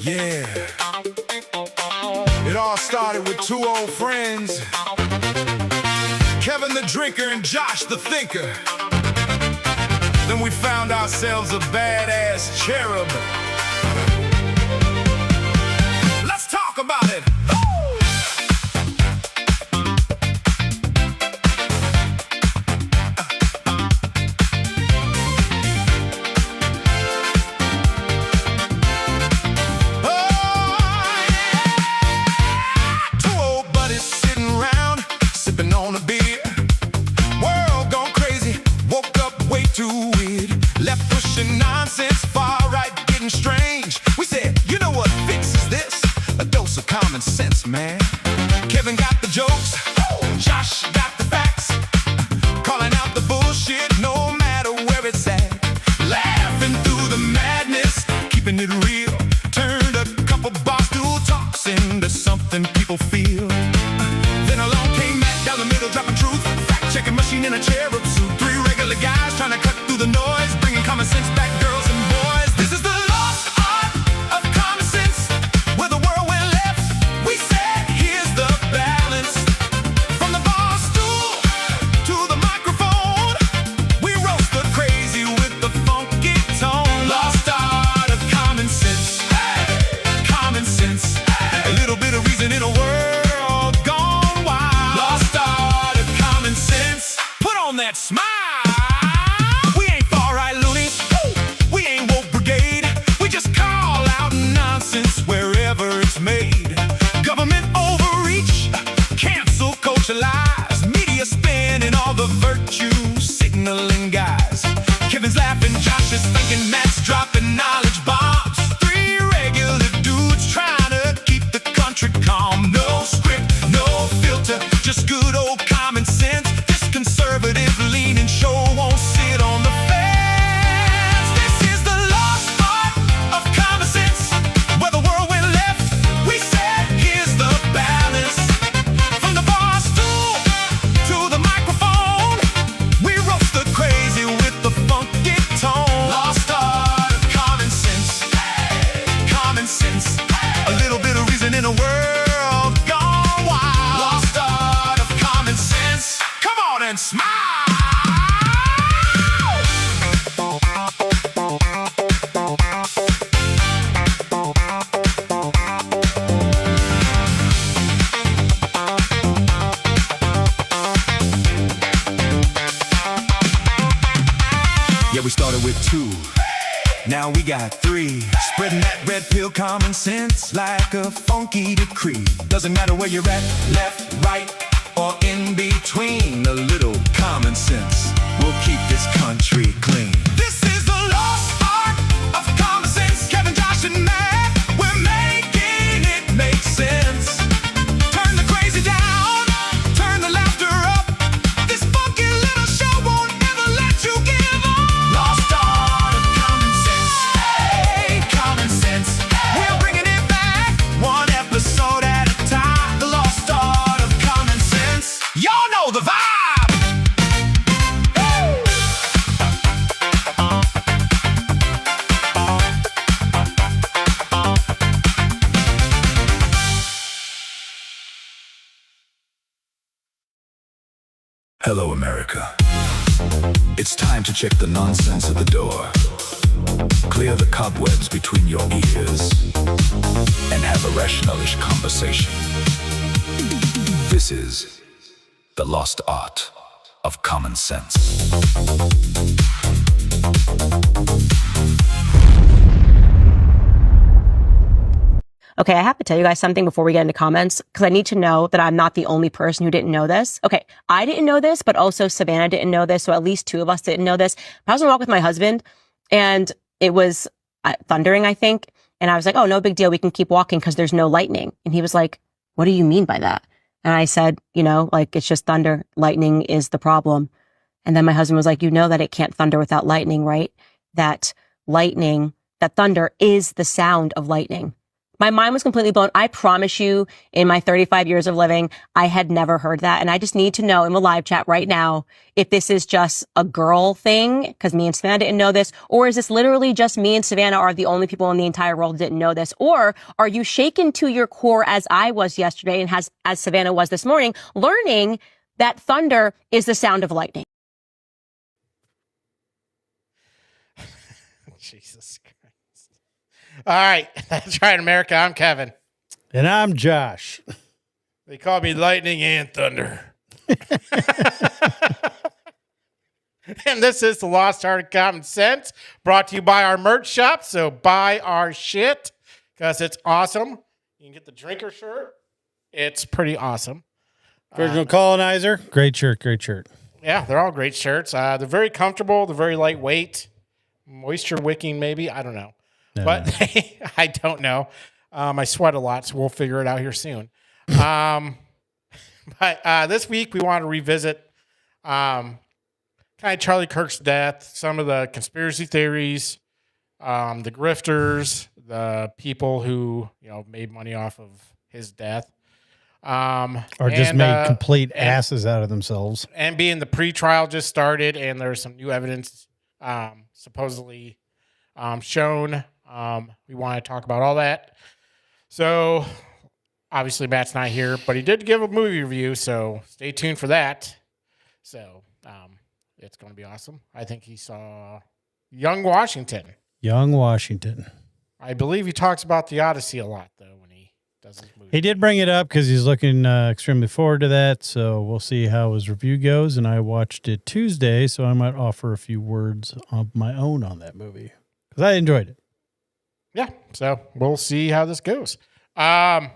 Yeah. It all started with two old friends, Kevin the drinker and Josh the thinker. Then we found ourselves a badass cherub. Let's talk about it. Too weird, left pushing nonsense, far right getting strange. We said, you know what fixes this? A dose of common sense, man. Kevin got the jokes, Josh got the facts, calling out the bullshit no matter where it's at. Laughing through the madness, keeping it real. Turned a couple barstool talks into something people feel. Then along came Matt down the middle, dropping truth, fact-checking machine in a cherub suit. Three regular guys trying to cut through the noise, bringing common sense back, girls and boys. This is the lost art of common sense. Where the world went left, we said, here's the balance. From the bar stool to the microphone, we roast the crazy with the funky tone. Lost art of common sense. Hey, common sense. Hey. A little bit of reason in a world gone wild. Lost art of common sense. Put on that smile. Lies, media spin and all the virtue signaling guys. Kevin's laughing, Josh is thinking, Matt's dropping knowledge bombs. Three regular dudes trying to keep the country calm. No script, no filter, just good old common sense. This conservative leaning show won't sit on the fence. This is the lost art of common sense. Where the world went left, we said, here's the balance. From the bar to the microphone, we roast the crazy with the funky tone. Lost art of common sense. Hey, common sense. Hey. A little bit of reason in a world gone wild. Lost art of common sense. Come on and smile. Yeah, we started with two, now we got three. Spreading that red pill common sense like a funky decree. Doesn't matter where you're at, left, right, or in between. A little common sense will keep this country clean. This is the lost art of common sense. Kevin, Josh, and Matt, we're making it make sense. Turn the crazy down, turn the laughter up. This funky little show won't ever let you give up. Lost art of common sense. Hey, common sense. Hey. We're bringing it back, one episode at a time. The lost art of common sense. Y'all know the vibe. Hello, America. It's time to check the nonsense at the door. Clear the cobwebs between your ears and have a rationalish conversation. This is the lost art of common sense. Okay, I have to tell you guys something before we get into comments, because I need to know that I'm not the only person who didn't know this. Okay, I didn't know this, but also Savannah didn't know this, so at least two of us didn't know this. I was on a walk with my husband, and it was thundering, I think, and I was like, oh, no big deal, we can keep walking because there's no lightning. And he was like, what do you mean by that? And I said, you know, like, it's just thunder. Lightning is the problem. And then my husband was like, you know that it can't thunder without lightning, right? That thunder is the sound of lightning. My mind was completely blown. I promise you, in my 35 years of living, I had never heard that. And I just need to know in the live chat right now if this is just a girl thing, because me and Savannah didn't know this, or is this literally just me and Savannah are the only people in the entire world that didn't know this? Or are you shaken to your core as I was yesterday and as Savannah was this morning, learning that thunder is the sound of lightning? Jesus Christ. All right. That's right, America. I'm Kevin. And I'm Josh. They call me Lightning and Thunder. And this is the Lost Art of Common Sense, brought to you by our merch shop. So buy our shit because it's awesome. You can get the drinker shirt. It's pretty awesome. Original Colonizer. Great shirt. Great shirt. Yeah, they're all great shirts. They're very comfortable. They're very lightweight. Moisture wicking, maybe. I don't know. But I don't know. I sweat a lot, so we'll figure it out here soon. But this week we want to revisit kind of Charlie Kirk's death, some of the conspiracy theories, the grifters, the people who made money off of his death, or just made complete asses out of themselves. And being the pre-trial just started, and there's some new evidence supposedly shown. We want to talk about all that. So obviously Matt's not here, but he did give a movie review, so stay tuned for that. So it's going to be awesome. I think he saw Young Washington. Young Washington. I believe he talks about the Odyssey a lot, though, when he does his movie. He did bring it up because he's looking extremely forward to that, so we'll see how his review goes. And I watched it Tuesday, so I might offer a few words of my own on that movie because I enjoyed it. Yeah, so we'll see how this goes. Josh,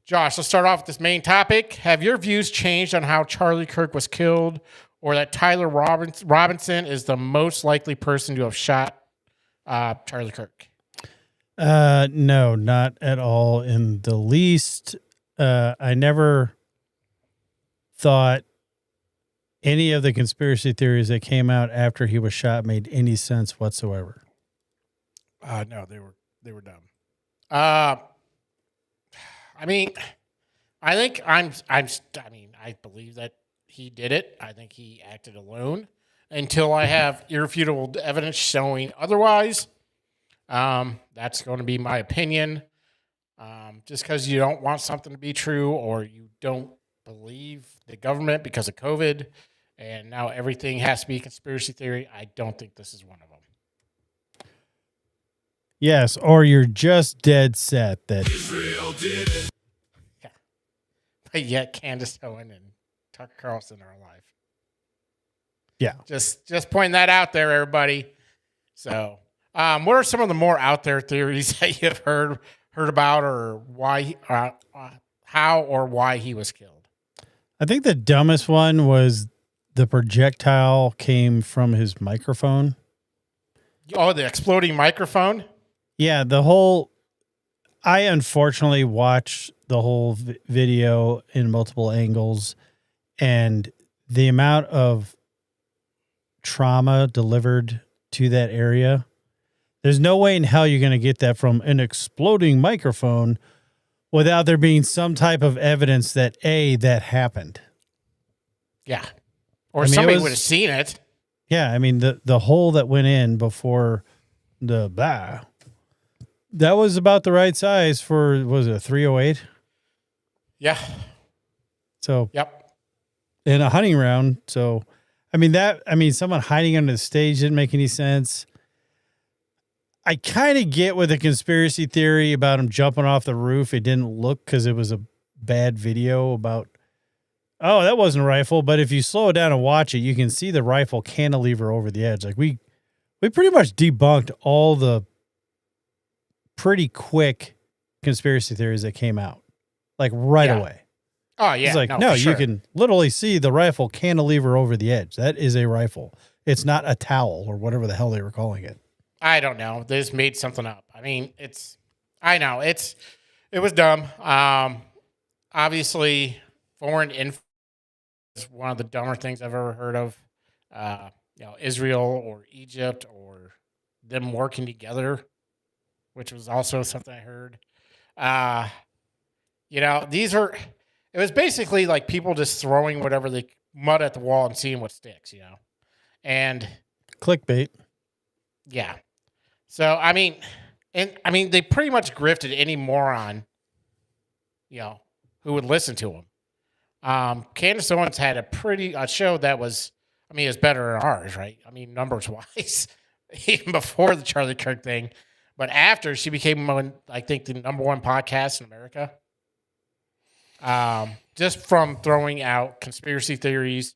let's start off with this main topic. Have your views changed on how Charlie Kirk was killed, or that Tyler Robinson is the most likely person to have shot Charlie Kirk? No, not at all in the least. I never thought any of the conspiracy theories that came out after he was shot made any sense whatsoever. No, they were dumb. I mean, I believe that he did it. I think he acted alone until I have irrefutable evidence showing otherwise. That's going to be my opinion. Just because you don't want something to be true, or you don't believe the government because of COVID, and now everything has to be conspiracy theory, I don't think this is one of them. Yes, or you're just dead set that Israel did it. Yeah. But yet Candace Owen and Tucker Carlson are alive. Yeah. Just pointing that out there, everybody. So, what are some of the more out there theories that you've heard about, or why, how or why he was killed? I think the dumbest one was the projectile came from his microphone. Oh, the exploding microphone? Yeah, I unfortunately watched the whole video in multiple angles, and the amount of trauma delivered to that area, there's no way in hell you're going to get that from an exploding microphone without there being some type of evidence that that happened. Yeah. Or somebody would have seen it. Yeah, I mean, the hole that went in before the that was about the right size for, was it a 308? Yeah. So, yep. In a hunting round. So, someone hiding under the stage didn't make any sense. I kind of get with the conspiracy theory about him jumping off the roof. It didn't look because it was a bad video about, oh, that wasn't a rifle. But if you slow it down and watch it, you can see the rifle cantilever over the edge. Like we pretty much debunked all the pretty quick conspiracy theories that came out, like right away. Oh yeah. It's like, no, you can literally see the rifle cantilever over the edge. That is a rifle. It's not a towel or whatever the hell they were calling it. I don't know. They just made something up. I mean, it was dumb. Obviously foreign influence is one of the dumber things I've ever heard of. Israel or Egypt or them working together which was also something I heard. You know, it was basically like people just throwing whatever they mud at the wall and seeing what sticks, you know. And Clickbait. yeah. So I mean, they pretty much grifted any moron, you know, who would listen to them. Candace Owens had a show that was, I mean, it's better than ours, right? I mean, numbers wise, even before the Charlie Kirk thing, but after she became, I think, the number one podcast in America. Just from throwing out conspiracy theories,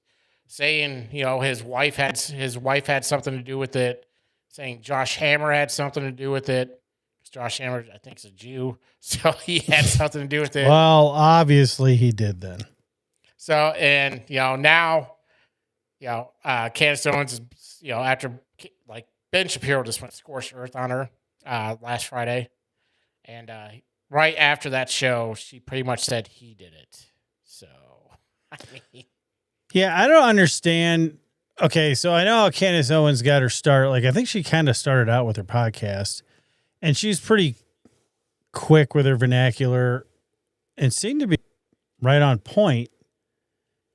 saying, you know, his wife had something to do with it, saying Josh Hammer had something to do with it. Josh Hammer, I think, is a Jew, so he had something to do with it. Well, obviously he did then. So, and, you know, now, you know, Candace Owens is, you know, after, like, Ben Shapiro just went scorched earth on her last Friday. And right after that show, she pretty much said he did it. So, I mean. Yeah, I don't understand. Okay, so I know how Candace Owens got her start. Like, I think she kind of started out with her podcast. And she's pretty quick with her vernacular and seemed to be right on point.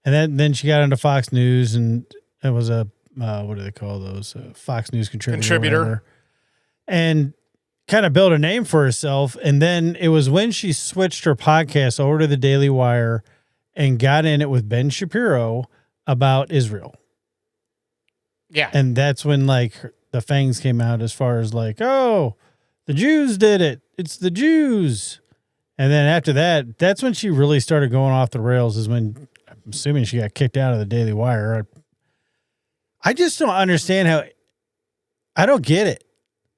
And then she got into Fox News, and it was a, what do they call those? Fox News contributor. And kind of built a name for herself. And then it was when she switched her podcast over to the Daily Wire and got in it with Ben Shapiro about Israel. Yeah. And that's when, like, the fangs came out as far as, like, oh, the Jews did it. It's the Jews. And then after that, that's when she really started going off the rails, is when, I'm assuming, she got kicked out of the Daily Wire. I just don't understand how, I don't get it.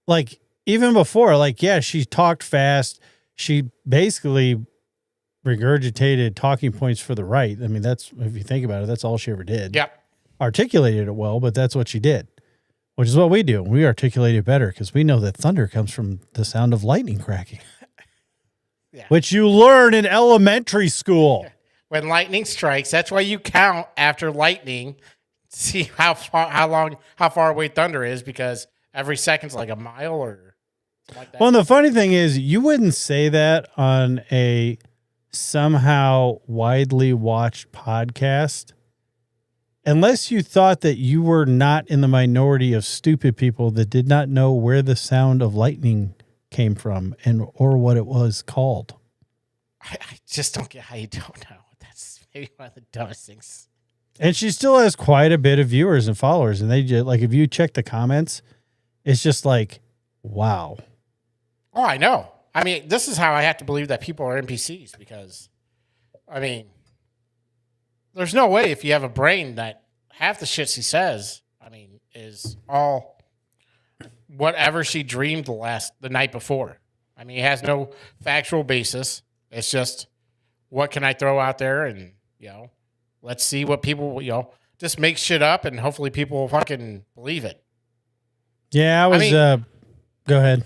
Like, even before, like, yeah, she talked fast. She basically regurgitated talking points for the right. I mean, that's, if you think about it, that's all she ever did. Yep. Articulated it well, but that's what she did. Which is what we do. We articulate it better because we know that thunder comes from the sound of lightning cracking. Yeah. Which you learn in elementary school. When lightning strikes, that's why you count after lightning, see how far away thunder is, because every second's like a mile or like that. Well, and the funny thing is, you wouldn't say that on a somehow widely watched podcast unless you thought that you were not in the minority of stupid people that did not know where the sound of lightning came from or what it was called. I just don't get how you don't know. That's maybe one of the dumbest things. And she still has quite a bit of viewers and followers. And they just, like, if you check the comments, it's just like, wow. Oh, I know. I mean, this is how I have to believe that people are NPCs, because, I mean, there's no way, if you have a brain, that half the shit she says, I mean, is all whatever she dreamed the night before. I mean, it has no factual basis. It's just, what can I throw out there, and, you know, let's see what people, you know, just make shit up, and hopefully people will fucking believe it. Yeah, I was, go ahead.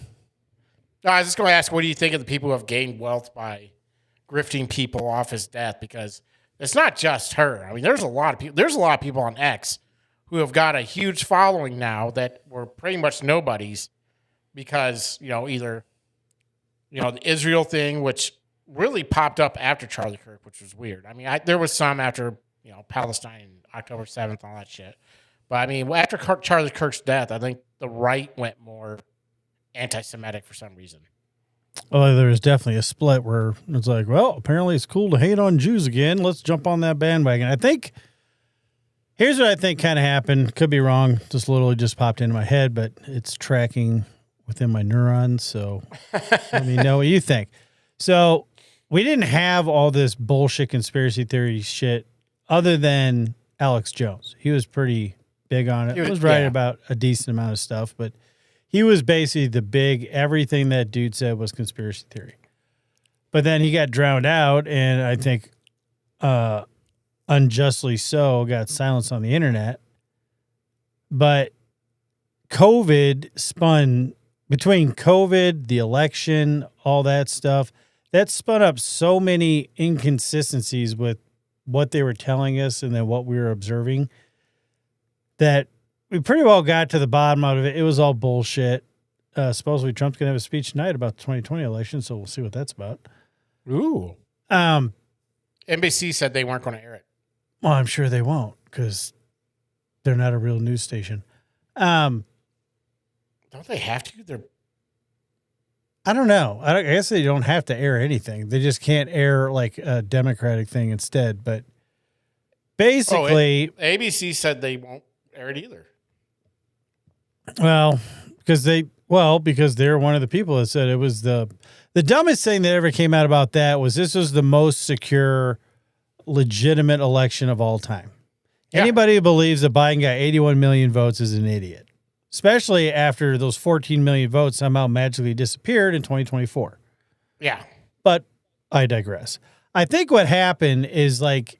No, I was just going to ask, what do you think of the people who have gained wealth by grifting people off his death? Because it's not just her. I mean, there's a lot of people. There's a lot of people on X who have got a huge following now that were pretty much nobodies because, you know, either, you know, the Israel thing, which really popped up after Charlie Kirk, which was weird. I mean, there was some after, you know, Palestine, October 7th, all that shit. But I mean, after Charlie Kirk's death, I think the right went more anti-Semitic for some reason. Well, there was definitely a split where it's like, well, apparently it's cool to hate on Jews again. Let's jump on that bandwagon. I think, here's what I think kind of happened. Could be wrong. Just literally just popped into my head, but it's tracking within my neurons. So let me know what you think. So we didn't have all this bullshit conspiracy theory shit other than Alex Jones. He was pretty big on it. He was right about a decent amount of stuff, but he was basically the big, everything that dude said was conspiracy theory. But then he got drowned out, and I think unjustly so got silenced on the internet. But COVID spun, between COVID, the election, all that stuff, that spun up so many inconsistencies with what they were telling us and then what we were observing that we pretty well got to the bottom of it. It was all bullshit. supposedly Trump's going to have a speech tonight about the 2020 election, so we'll see what that's about. Ooh. Um, NBC said they weren't going to air it. well, I'm sure they won't because they're not a real news station. Don't they have to? They're I don't know. I guess they don't have to air anything. They just can't air like a Democratic thing instead. But basically, ABC said they won't air it either. because they're one of the people that said it was the dumbest thing that ever came out about that was this was the most secure, legitimate election of all time. Yeah. Anybody who believes that Biden got 81 million votes is an idiot, especially after those 14 million votes somehow magically disappeared in 2024. Yeah. But I digress. I think what happened is like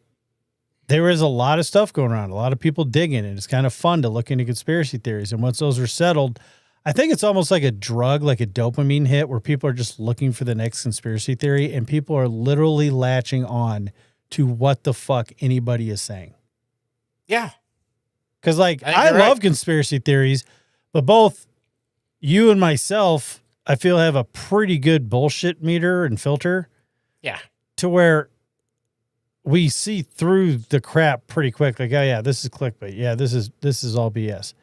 there was a lot of stuff going around, a lot of people digging, and it's kind of fun to look into conspiracy theories. And once those are settled, I think it's almost like a drug, like a dopamine hit where people are just looking for the next conspiracy theory and people are literally latching on to what the fuck anybody is saying. Yeah. Because like I think I you're love right. conspiracy theories, but both you and myself, I feel have a pretty good bullshit meter and filter Yeah. to where we see through the crap pretty quick. Like, oh yeah, this is clickbait. Yeah, this is all BS.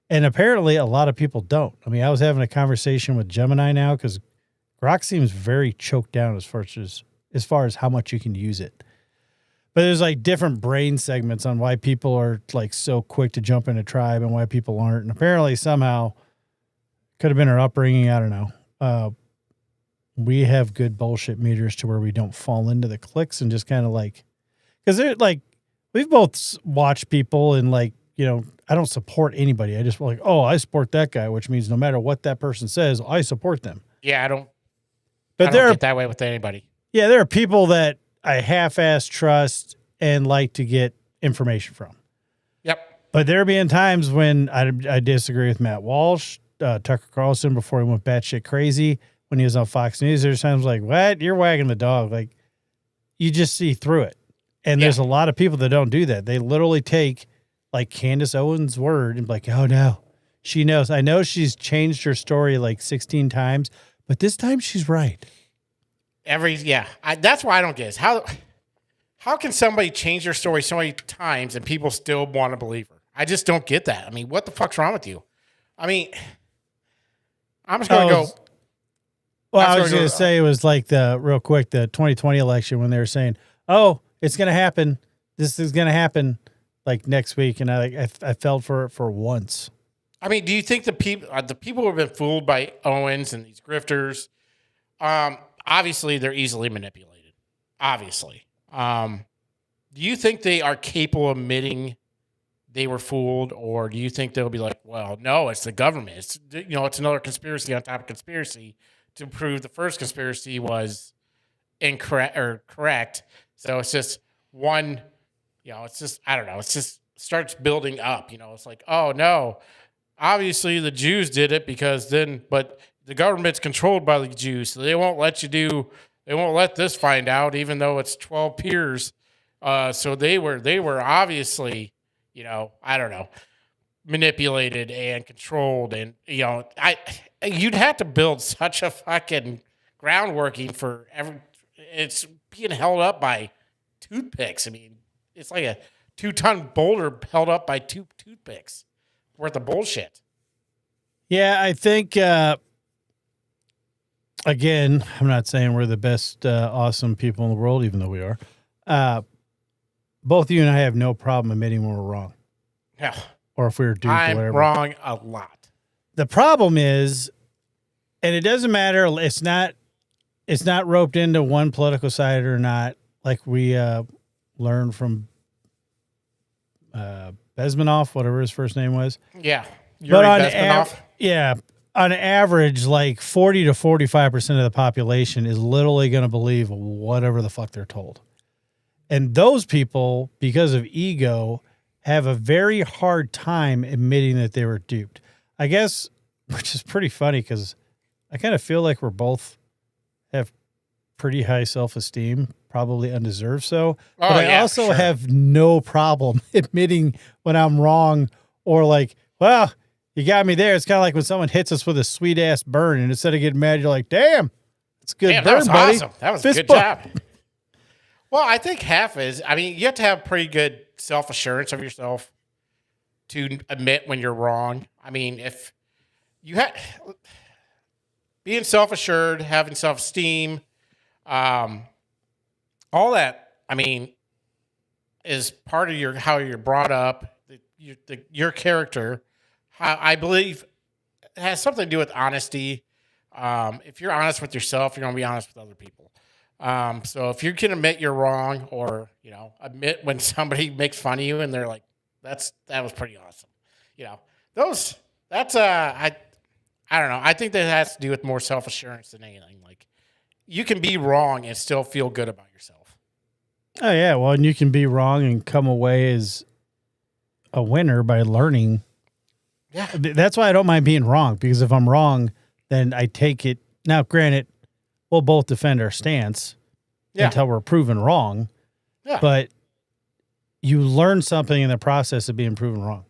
And apparently a lot of people don't. I mean, I was having a conversation with Gemini now because Grok seems very choked down as far as how much you can use it. But there's like different brain segments on why people are like so quick to jump in a tribe and why people aren't. And apparently somehow could have been our upbringing. I don't know. We have good bullshit meters to where we don't fall into the clicks and just kind of like, because they're like, we've both watched people and like, you know, I don't support anybody. I just like, oh, I support that guy, which means no matter what that person says, I support them. Yeah. I don't But get that way with anybody. yeah, there are people that I half-ass trust and like to get information from. Yep. But there being times when I disagree with Matt Walsh, Tucker Carlson before he went batshit crazy when he was on Fox News. There's times like, what? You're wagging the dog. Like, you just see through it. And there's a lot of people that don't do that. They literally take like Candace Owens' word and be like, oh no, she knows. I know she's changed her story like 16 times, but this time she's right. That's why I don't get is how can somebody change their story so many times and people still want to believe her? I just don't get that. I mean, what the fuck's wrong with you? I mean, I'm just going to go. Well, I was going to say it was like the 2020 election when they were saying, oh, it's going to happen. This is going to happen like next week. And I fell for it for once. I mean, do you think the people who have been fooled by Owens and these grifters, obviously they're easily manipulated. Obviously. Do you think they are capable of admitting they were fooled, or do you think they'll be like, well, no, it's the government. It's it's another conspiracy on top of conspiracy to prove the first conspiracy was incorrect or correct. So it's just one, it's just, I don't know. It's just starts building up, it's like, oh no, obviously the Jews did it but the government's controlled by the Jews. So they won't let this find out, even though it's 12 peers. So they were obviously, I don't know, manipulated and controlled. And, you'd have to build such a fucking groundworking for it's being held up by toothpicks. I mean, it's like a 2-ton boulder held up by 2 toothpicks worth of bullshit. Yeah, I think, again, I'm not saying we're the best, awesome people in the world, even though we are. Both you and I have no problem admitting when we're wrong. Yeah. Or if we were duped or I'm whatever. wrong a lot. The problem is, and it doesn't matter, it's not roped into one political side or not, like we learned from Bezmanoff, whatever his first name was. Yeah. Yuri Bezmenov. On average, like 40 to 45% of the population is literally going to believe whatever the fuck they're told. And those people, because of ego, have a very hard time admitting that they were duped. I guess, which is pretty funny because I kind of feel like we're both have pretty high self-esteem, probably undeserved so. But I also have no problem admitting when I'm wrong or like, well, You got me there. It's kind of like when someone hits us with a sweet ass burn, and instead of getting mad, you're like, "Damn, it's a good Damn, burn, that was buddy. awesome. That was a Fist good bump." job. Well, I think half is, I mean, you have to have pretty good self-assurance of yourself to admit when you're wrong. I mean, if you had being self-assured, having self-esteem, all that, I mean, is part of your how you're brought up, your character. I believe it has something to do with honesty. If you're honest with yourself, you're going to be honest with other people. So if you can admit you're wrong, or admit when somebody makes fun of you and they're like, that was pretty awesome. I don't know. I think that has to do with more self-assurance than anything. Like, you can be wrong and still feel good about yourself. Oh yeah, well, and you can be wrong and come away as a winner by learning. Yeah. That's why I don't mind being wrong, because if I'm wrong, then I take it. Now, granted, we'll both defend our stance until we're proven wrong. Yeah. But you learn something in the process of being proven wrong.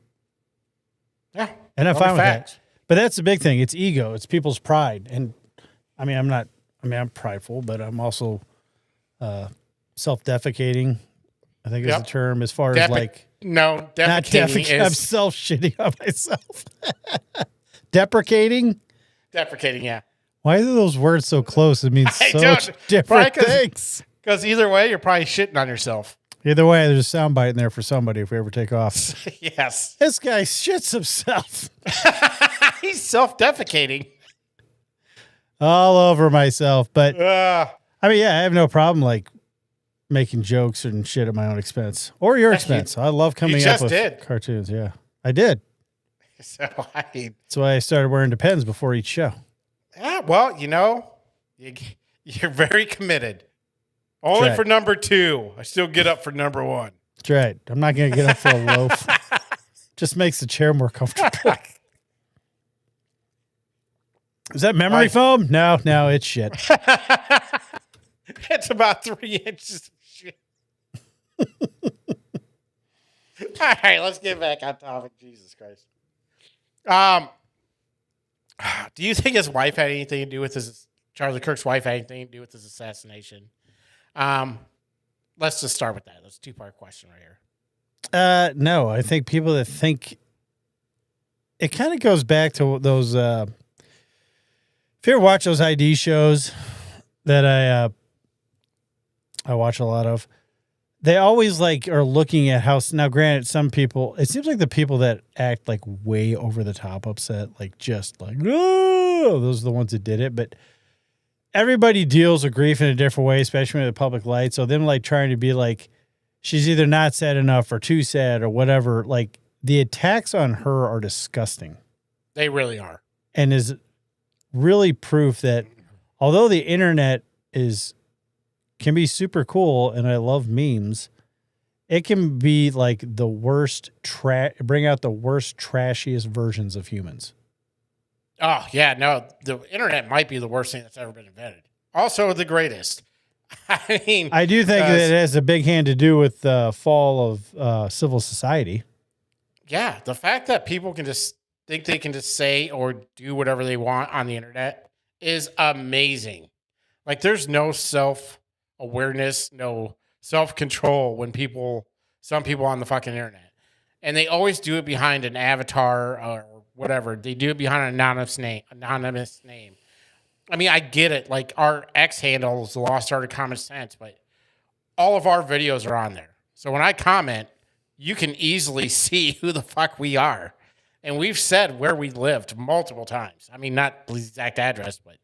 Yeah. And I'm Those are fine with facts. that. But that's the big thing. It's ego. It's people's pride. And I mean, I'm prideful, but I'm also self-defecating, I think is the term, as far as like. No, Not defecating I'm is self-shitting on myself. Deprecating? deprecating, yeah. Why are those words so close? It means I so don't- different probably 'cause- things. Because either way, you're probably shitting on yourself. Either way, there's a soundbite in there for somebody if we ever take off. Yes. This guy shits himself He's self-defecating. all over myself. But Uh, I mean, yeah, I have no problem like making jokes and shit at my own expense or your expense. I love coming up just with did. cartoons. Yeah, I did. so, I mean, That's why I started wearing Depends before each show. yeah, well, you're very committed. Only right. for number 2. I still get up for number 1. That's right. I'm not going to get up for a loaf. Just makes the chair more comfortable. Is that memory foam? No, it's shit. It's about 3 inches of shit. All right, let's get back on topic. Jesus Christ. Do you think his wife had anything to do with Charlie Kirk's wife had anything to do with his assassination? Let's just start with that. That's a 2-part question right here. No, I think people that think it kind of goes back to those. If you ever watch those ID shows that I watch a lot of, they always like are looking at how. Now, granted, some people, it seems like the people that act like way over the top upset, like just like, no, those are the ones that did it. But everybody deals with grief in a different way, especially in the public light. So them like trying to be like, she's either not sad enough or too sad or whatever. Like, the attacks on her are disgusting. They really are. And is really proof that although the internet can be super cool and I love memes, it can be like the worst bring out the worst, trashiest versions of humans. Oh, yeah, no, the internet might be the worst thing that's ever been invented. Also the greatest. I mean, I do think that it has a big hand to do with the fall of civil society. yeah, the fact that people can just think they can just say or do whatever they want on the internet is amazing. Like, there's no self-awareness, no self-control when some people on the fucking internet. And they always do it behind an avatar or whatever. They do it behind an anonymous name. I mean, I get it. Like, our X handle is the Lost Art of Common Sense, but all of our videos are on there. So when I comment, you can easily see who the fuck we are. And we've said where we lived multiple times. I mean, not the exact address, but,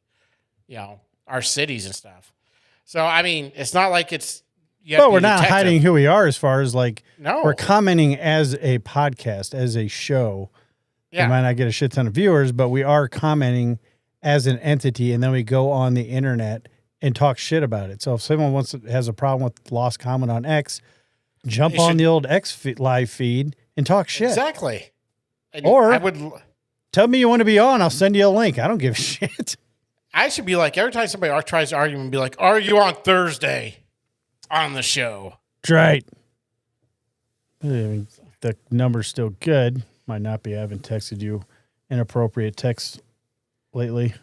our cities and stuff. So, I mean, it's not like it's... But we're not hiding who we are as far as like, No. we're commenting as a podcast, as a show. Yeah. We might not get a shit ton of viewers, but we are commenting as an entity, and then we go on the internet and talk shit about it. So if someone has a problem with lost comment on X, jump on the old X live feed and talk shit. Exactly. And Or- I would... Tell me you want to be on, I'll send you a link. I don't give a shit. I should be like, every time somebody tries to argue and be like, are you on Thursday on the show? That's right. I mean, the number's still good. Might not be. I haven't texted you inappropriate texts lately.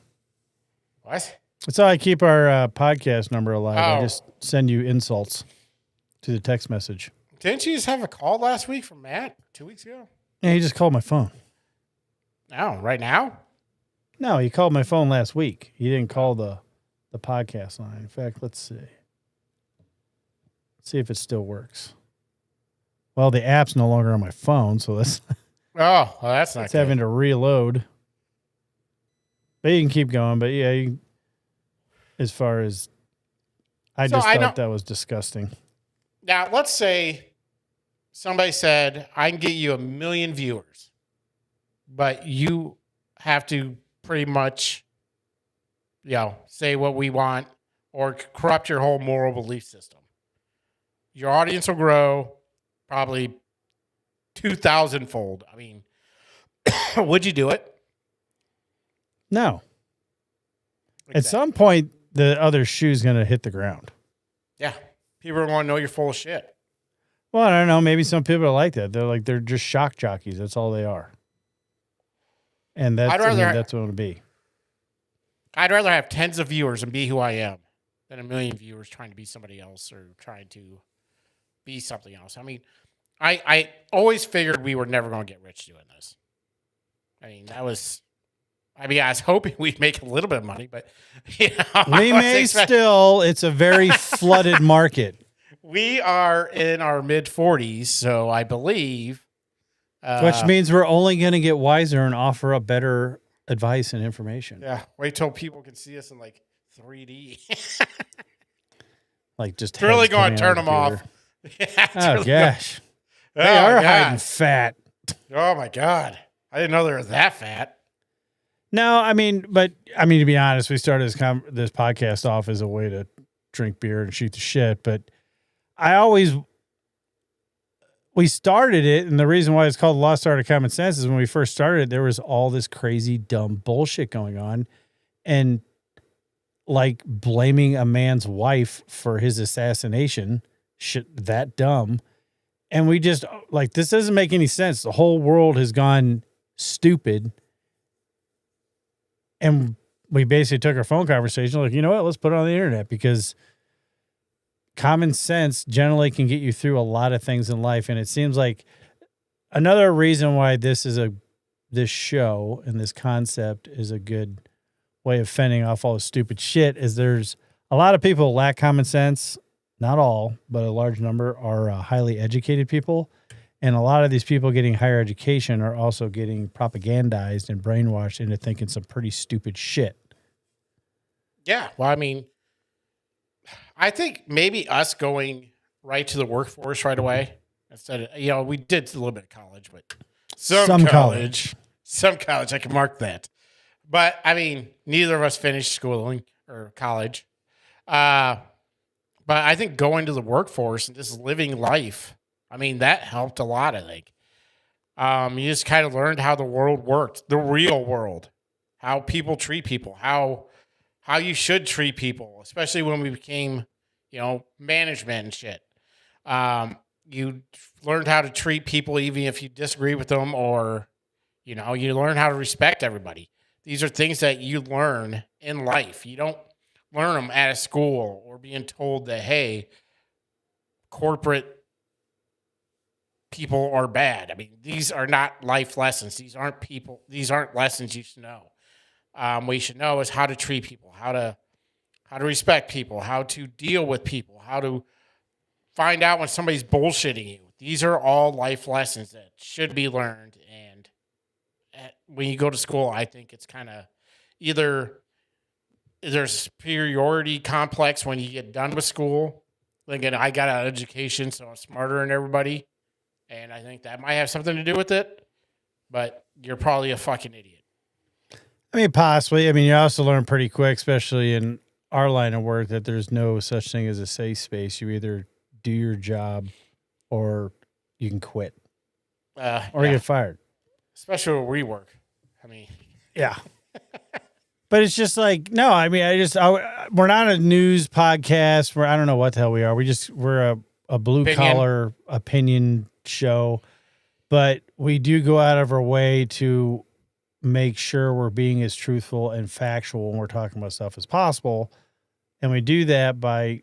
What? That's how I keep our podcast number alive. I Oh. just send you insults to the text message. Didn't you just have a call last week from Matt 2 weeks ago? Yeah, he just called my phone. Oh, right now? No, he called my phone last week. He didn't call the podcast line. In fact, let's see. See if it still works. Well, the app's no longer on my phone, so that's Oh, well, that's not it's good. having to reload. But you can keep going. But yeah, as far as I So just I thought don't- that was disgusting. Now, let's say somebody said, I can get you 1 million viewers, but you have to pretty much, say what we want or corrupt your whole moral belief system. Your audience will grow probably 2,000 fold. I mean, would you do it? No. At some point, the other shoe's going to hit the ground. Yeah. People are going to know you're full of shit. Well, I don't know. Maybe some people are like that. They're just shock jockeys. That's all they are. And that's that's what it'll be. I'd rather have tens of viewers and be who I am than 1 million viewers trying to be somebody else or trying to be something else. I mean, I always figured we were never going to get rich doing this. I mean, I was hoping we'd make a little bit of money, but We may still, it's a very flooded market. We are in our mid 40s, so I believe. Which means we're only going to get wiser and offer up better advice and information. Yeah, wait till people can see us in like 3D. Like just It's really heads going to coming turn out them of the off. computer. Yeah, it's Oh, really gosh. going- They Oh, are my hiding God. fat. Oh, my God. I didn't know they were that fat. No, I mean, to be honest, we started this podcast off as a way to drink beer and shoot the shit. But we started it, and the reason why it's called the Lost Art of Common Sense is when we first started, there was all this crazy, dumb bullshit going on. And like blaming a man's wife for his assassination, shit that dumb. And we just this doesn't make any sense. The whole world has gone stupid. And we basically took our phone conversation, like, you know what, let's put it on the internet because common sense generally can get you through a lot of things in life. And it seems like another reason why this show and this concept is a good way of fending off all the stupid shit is there's a lot of people who lack common sense. Not all, but a large number are highly educated people. And a lot of these people getting higher education are also getting propagandized and brainwashed into thinking some pretty stupid shit. Yeah. Well, I mean, I think maybe us going right to the workforce right away instead of, we did a little bit of college, but some college, I can mark that. But I mean, neither of us finished schooling or college. But I think going to the workforce and just living life, I mean, that helped a lot, I think. You just kind of learned how the world worked, the real world, how people treat people, how you should treat people, especially when we became, management and shit. You learned how to treat people even if you disagree with them or, you learn how to respect everybody. These are things that you learn in life. You don't learn them at a school or being told that, hey, corporate people are bad. I mean, these are not life lessons. These aren't lessons you should know. What you should know is how to treat people, how to respect people, how to deal with people, how to find out when somebody's bullshitting you. These are all life lessons that should be learned. And when you go to school, I think it's kind of either there's superiority complex when you get done with school, thinking I got an education, so I'm smarter than everybody. And I think that might have something to do with it, but you're probably a fucking idiot. I mean, possibly. I mean, you also learn pretty quick, especially in our line of work, that there's no such thing as a safe space. You either do your job or you can quit or you get fired. Especially where we work. I mean, yeah. But it's just like, no, I mean, we're not a news podcast where I don't know what the hell we are. We're a blue collar opinion show, but we do go out of our way to make sure we're being as truthful and factual when we're talking about stuff as possible. And we do that by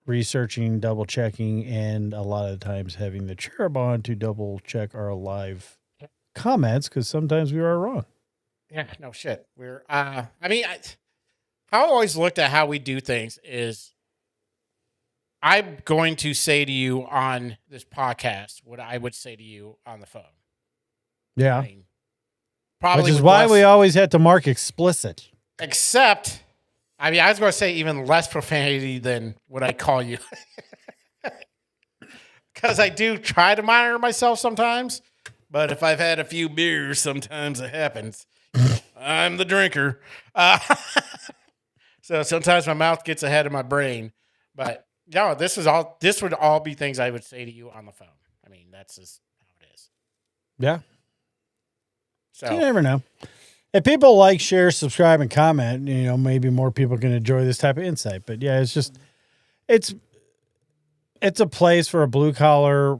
researching, double checking, and a lot of times having the cherub on to double check our live comments, because sometimes we are wrong. Yeah, no shit. We're, I mean, how I always looked at how we do things is I'm going to say to you on this podcast what I would say to you on the phone. Yeah. I mean, probably which is with why less- we always had to mark explicit. Except, I mean, I was going to say even less profanity than what I call you. Because I do try to monitor myself sometimes. But if I've had a few beers, sometimes it happens. I'm the drinker. So sometimes my mouth gets ahead of my brain. But no, this would all be things I would say to you on the phone. I mean, that's just how it is. Yeah. So You never know. If people like, share, subscribe, and comment, maybe more people can enjoy this type of insight. But yeah, it's a place for a blue collar,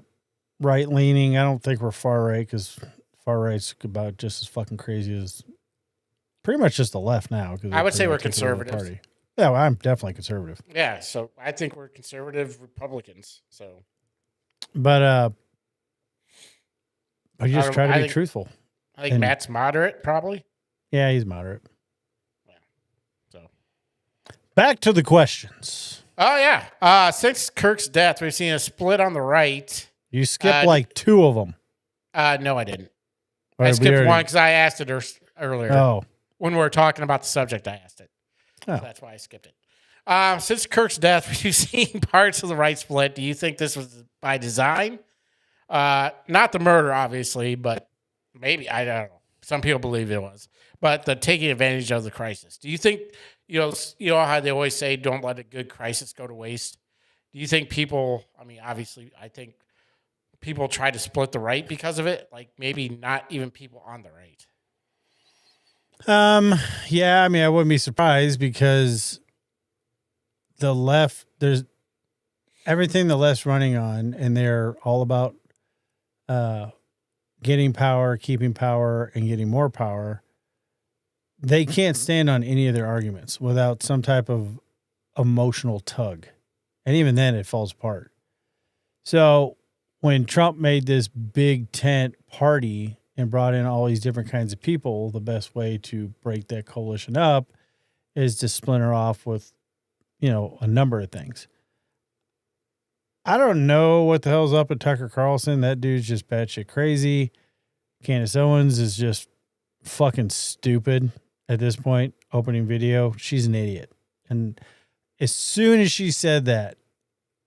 right leaning. I don't think we're far right, because far right's about just as fucking crazy as pretty much just the left now. I would say we're conservative. Yeah, well, I'm definitely conservative. Yeah, so I think we're conservative Republicans. So, But you just try to be think- truthful. I think And- Matt's moderate, probably. Yeah, he's moderate. So, Back to the questions. oh yeah. Since Kirk's death, we've seen a split on the right. You skipped like two of them. No, I didn't. I skipped one because I asked it earlier. Oh, When we were talking about the subject, I asked it. Oh. So that's why I skipped it. Since Kirk's death, we've seen parts of the right split. Do you think this was by design? Not the murder, obviously, but maybe. I don't know. Some people believe it was. But the taking advantage of the crisis. Do you think, you know how they always say, don't let a good crisis go to waste? Do you think people, I mean, obviously, I think people try to split the right because of it? Like maybe not even people on the right. yeah, I mean, I wouldn't be surprised, because the left, there's everything the left's running on, and they're all about getting power, keeping power, and getting more power. They can't stand on any of their arguments without some type of emotional tug. And even then it falls apart. So when Trump made this big tent party and brought in all these different kinds of people, the best way to break that coalition up is to splinter off with, a number of things. I don't know what the hell's up with Tucker Carlson. That dude's just batshit crazy. Candace Owens is just fucking stupid at this point. Opening video, she's an idiot. And as soon as she said that,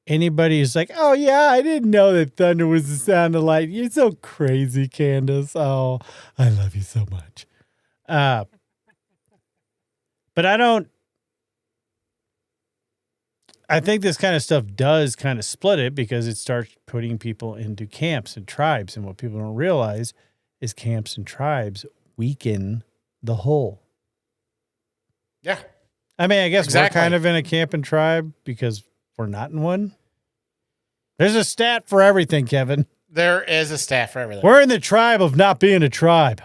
anybody is like, oh, yeah, I didn't know that thunder was the sound of light. You're so crazy, Candace. Oh, I love you so much. But I think this kind of stuff does kind of split it, because it starts putting people into camps and tribes. And what people don't realize is camps and tribes weaken the whole. Yeah. I mean, I guess Exactly. we're kind of in a camp and tribe because we're not in one. There's a stat for everything, Kevin. There is a stat for everything. We're in the tribe of not being a tribe.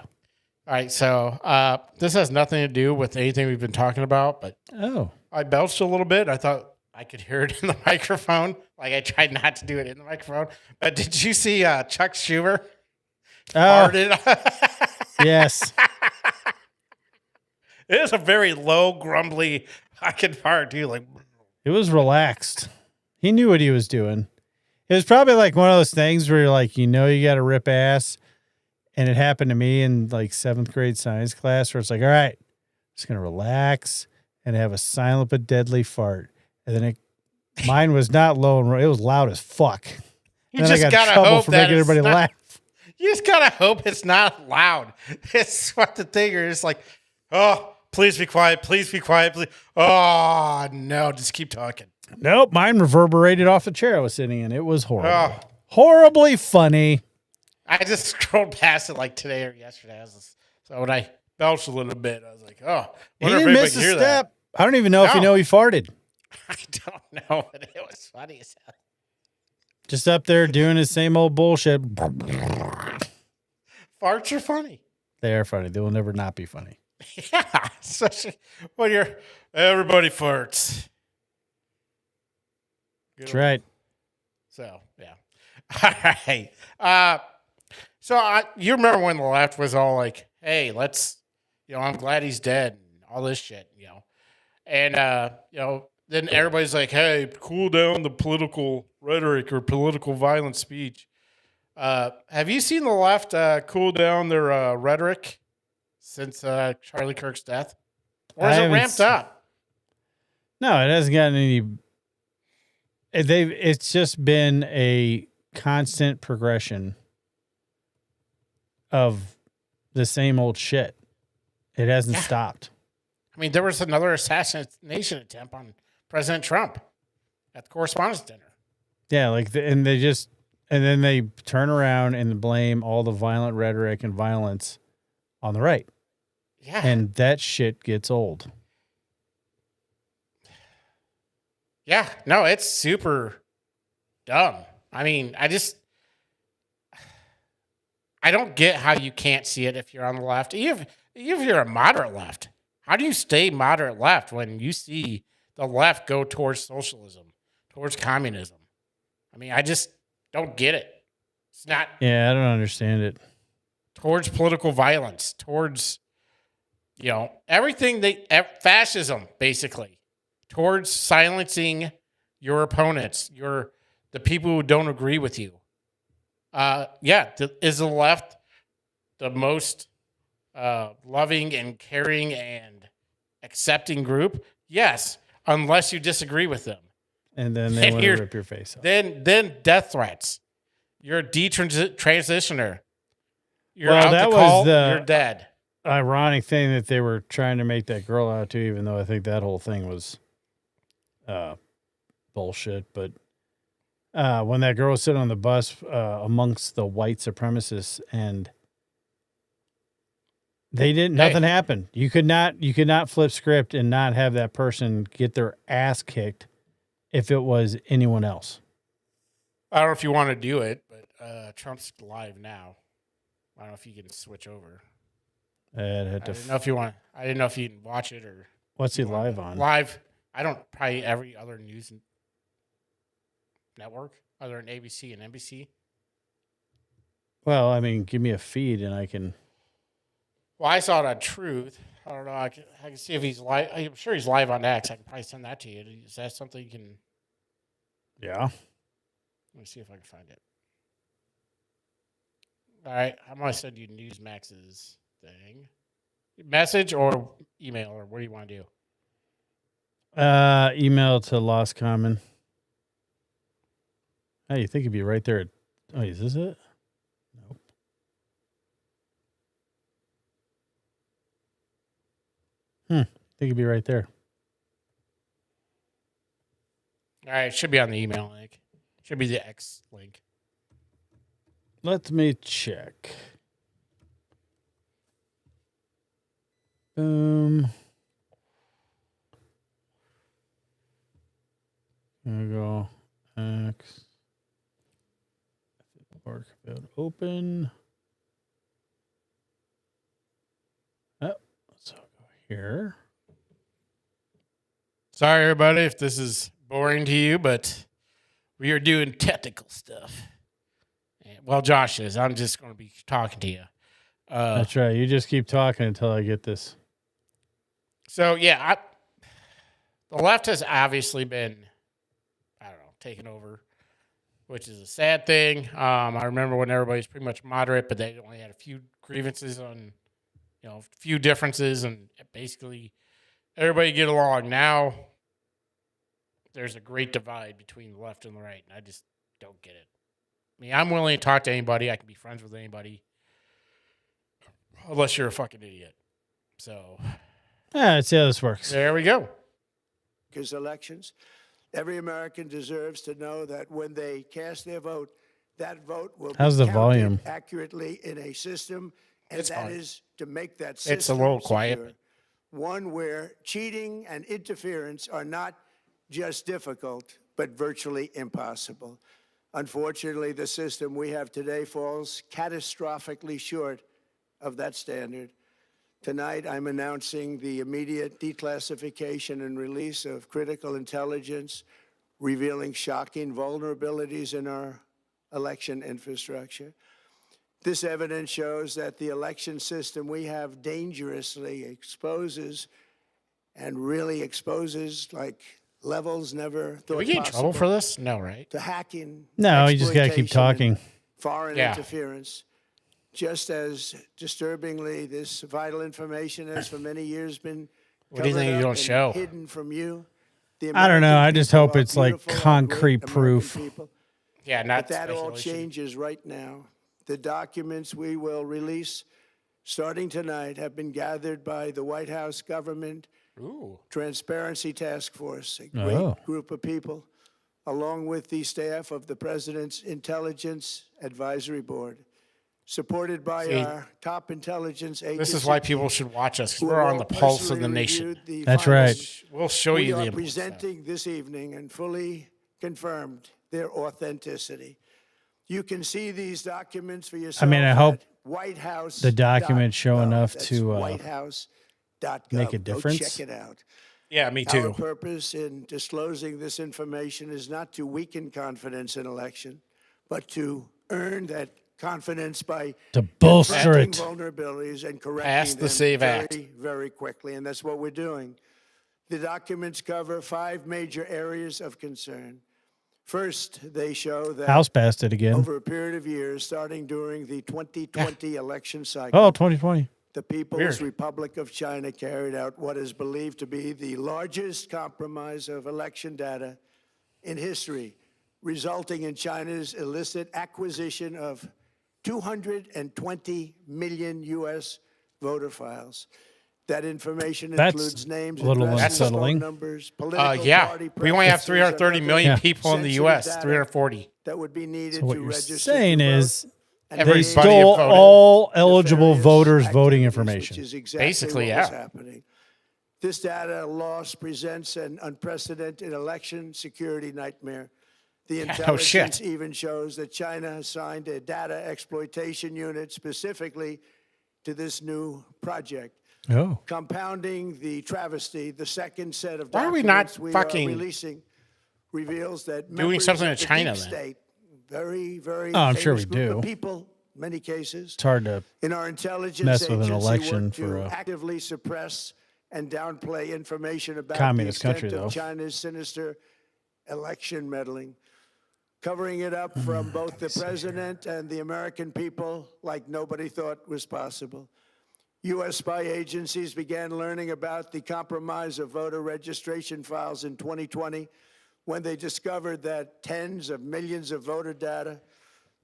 All right, so this has nothing to do with anything we've been talking about, but Oh. I belched a little bit. I thought I could hear it in the microphone. Like I tried not to do it in the microphone. But did you see Chuck Schumer farted? Yes. It is a very low, grumbly fucking fart, too. Like, It was relaxed. He knew what he was doing. It was probably like one of those things where you're like, you got to rip ass. And it happened to me in like 7th grade science class, where it's like, all right, I'm just going to relax and have a silent but deadly fart. And then mine was not low and it was loud as fuck. you And then just I got gotta in trouble hope for that making it's everybody not- laugh. You just gotta hope it's not loud. It's what the thing is. It's like, oh, please be quiet. Please be quiet. Please. Oh no, just keep talking. Nope, mine reverberated off the chair I was sitting in. It was horrible. Oh. Horribly funny. I just scrolled past it like today or yesterday. So when I belched a little bit, I was like, oh, He wonder if didn't anybody miss can a hear step. I don't even know if you No. know he farted. that. I don't know, but it was funny as hell. Just up there doing his same old bullshit. Farts are funny. They are funny. They will never not be funny. Yeah, especially when you're everybody farts. That's right. So yeah. All right. You remember when the left was all like, "Hey, let's," I'm glad he's dead and all this shit, and then everybody's like, "Hey, cool down the political rhetoric or political violent speech." Have you seen the left cool down their rhetoric since Charlie Kirk's death, or is it ramped up? No, it hasn't gotten any. It's just been a constant progression of the same old shit. It hasn't stopped. I mean, there was another assassination attempt on President Trump at the Correspondents' Dinner. Yeah, and then they turn around and blame all the violent rhetoric and violence on the right. Yeah. And that shit gets old. Yeah, no, it's super dumb. I mean, I don't get how you can't see it if you're on the left. Even if you're a moderate left, how do you stay moderate left when you see the left go towards socialism, towards communism? I mean, I just don't get it. It's not. Yeah, I don't understand it. Towards political violence, towards, everything fascism, basically. Towards silencing your opponents, the people who don't agree with you. Is the left the most loving and caring and accepting group? Yes, unless you disagree with them. And then they want to rip your face off. Then death threats. You're a detransitioner. You're out that the was call, the you're dead. Ironic thing that they were trying to make that girl out to, even though I think that whole thing was bullshit. But when that girl was sitting on the bus amongst the white supremacists, and nothing happened. You could not flip script and not have that person get their ass kicked if it was anyone else. I don't know if you want to do it, but Trump's live now. I don't know if you can switch over. I didn't know if you want. I didn't know if you can watch it or. What's he live on? Live. I don't. Probably every other news network other than ABC and NBC. Well, I mean, give me a feed and I can. Well, I saw it on Truth. I don't know. I can see if he's live. I'm sure he's live on X. I can probably send that to you. Is that something you can? Yeah. Let me see if I can find it. All right, I'm gonna send you Newsmax's thing, message or email, or what do you want to do? Email to Lost Common. Oh, you think it'd be right there? Oh, is this it? Nope. Think it'd be right there. All right, it should be on the email link. Should be the X link. Let me check. Boom. There we go. X. Work field open. Oh, so I'll go here. Sorry, everybody, if this is boring to you, but we are doing technical stuff. Well, Josh is. I'm just going to be talking to you. That's right. You just keep talking until I get this. So, yeah, the left has obviously been, taken over, which is a sad thing. I remember when everybody's pretty much moderate, but they only had a few grievances on, a few differences, and basically everybody get along. Now there's a great divide between the left and the right, and I just don't get it. I mean, I'm willing to talk to anybody. I can be friends with anybody, unless you're a fucking idiot. So, let's see how this works. There we go. Because elections, every American deserves to know that when they cast their vote, that vote will How's be the counted volume? accurately in a system, and It's that fine. is to make that system It's a little quiet. secure. One where cheating and interference are not just difficult, but virtually impossible. Unfortunately, the system we have today falls catastrophically short of that standard. Tonight, I'm announcing the immediate declassification and release of critical intelligence revealing shocking vulnerabilities in our election infrastructure. This evidence shows that the election system we have dangerously exposes and really exposes like levels never thought Do we get in trouble possible for this? No, right? to hacking. No, you just got to keep exploitation, and talking. Foreign Yeah. interference. Just as disturbingly, this vital information has for many years been What do you think covered you up don't and show? hidden from you. The I don't know. American I just people hope are it's like beautiful, are concrete great American proof. people. Yeah, not But that all speculation. changes right now. The documents we will release starting tonight have been gathered by the White House Government Ooh. Transparency Task Force, a great Oh. group of people, along with the staff of the President's Intelligence Advisory Board, supported by See, our top intelligence agencies. This is why people should watch us, 'cause who we're have on all the pulse of the personally nation. reviewed the That's files right. We'll show we you the are important stuff. presenting this evening and fully confirmed their authenticity. You can see these documents for yourself. I hope at White House. the documents show enough That's to, whitehouse.gov. make a Go difference. check it out. Yeah, me Our too. purpose in disclosing this information is not to weaken confidence in election, but to earn that confidence by to bolster confronting it. vulnerabilities and correcting Pass the them SAVE very, Act. very quickly, and that's what we're doing. The documents cover 5 major areas of concern. First, they show that House passed it again. over a period of years, starting during the 2020 election cycle, Oh, 2020. the People's Weird. Republic of China carried out what is believed to be the largest compromise of election data in history, resulting in China's illicit acquisition of 220 million U.S. voter files. That information That's includes names, a little addresses, unsettling. phone numbers, political Yeah, party we only have preferences, 330 and million other people in the sensitive U.S. data 340. that would be needed So what to you're register saying to vote. is And they Everybody stole voted. all eligible nefarious voters' voting activities, information. Which is exactly Basically, what was yeah. happening. This data loss presents an unprecedented election security nightmare. The no shit. intelligence even shows that China assigned a data exploitation unit specifically to this new project. Oh. Compounding the travesty, the second set of Why are we not documents we fucking are releasing reveals that doing members something of in the China deep then? state, very, very Oh, I'm sure famous we group of do. people, many cases, It's hard to in our intelligence mess with an agency election work for to a actively suppress and downplay information about communist the extent country, of though. China's sinister election meddling, covering it up from both the president and the American people like nobody thought was possible. U.S. spy agencies began learning about the compromise of voter registration files in 2020 when they discovered that tens of millions of voter data,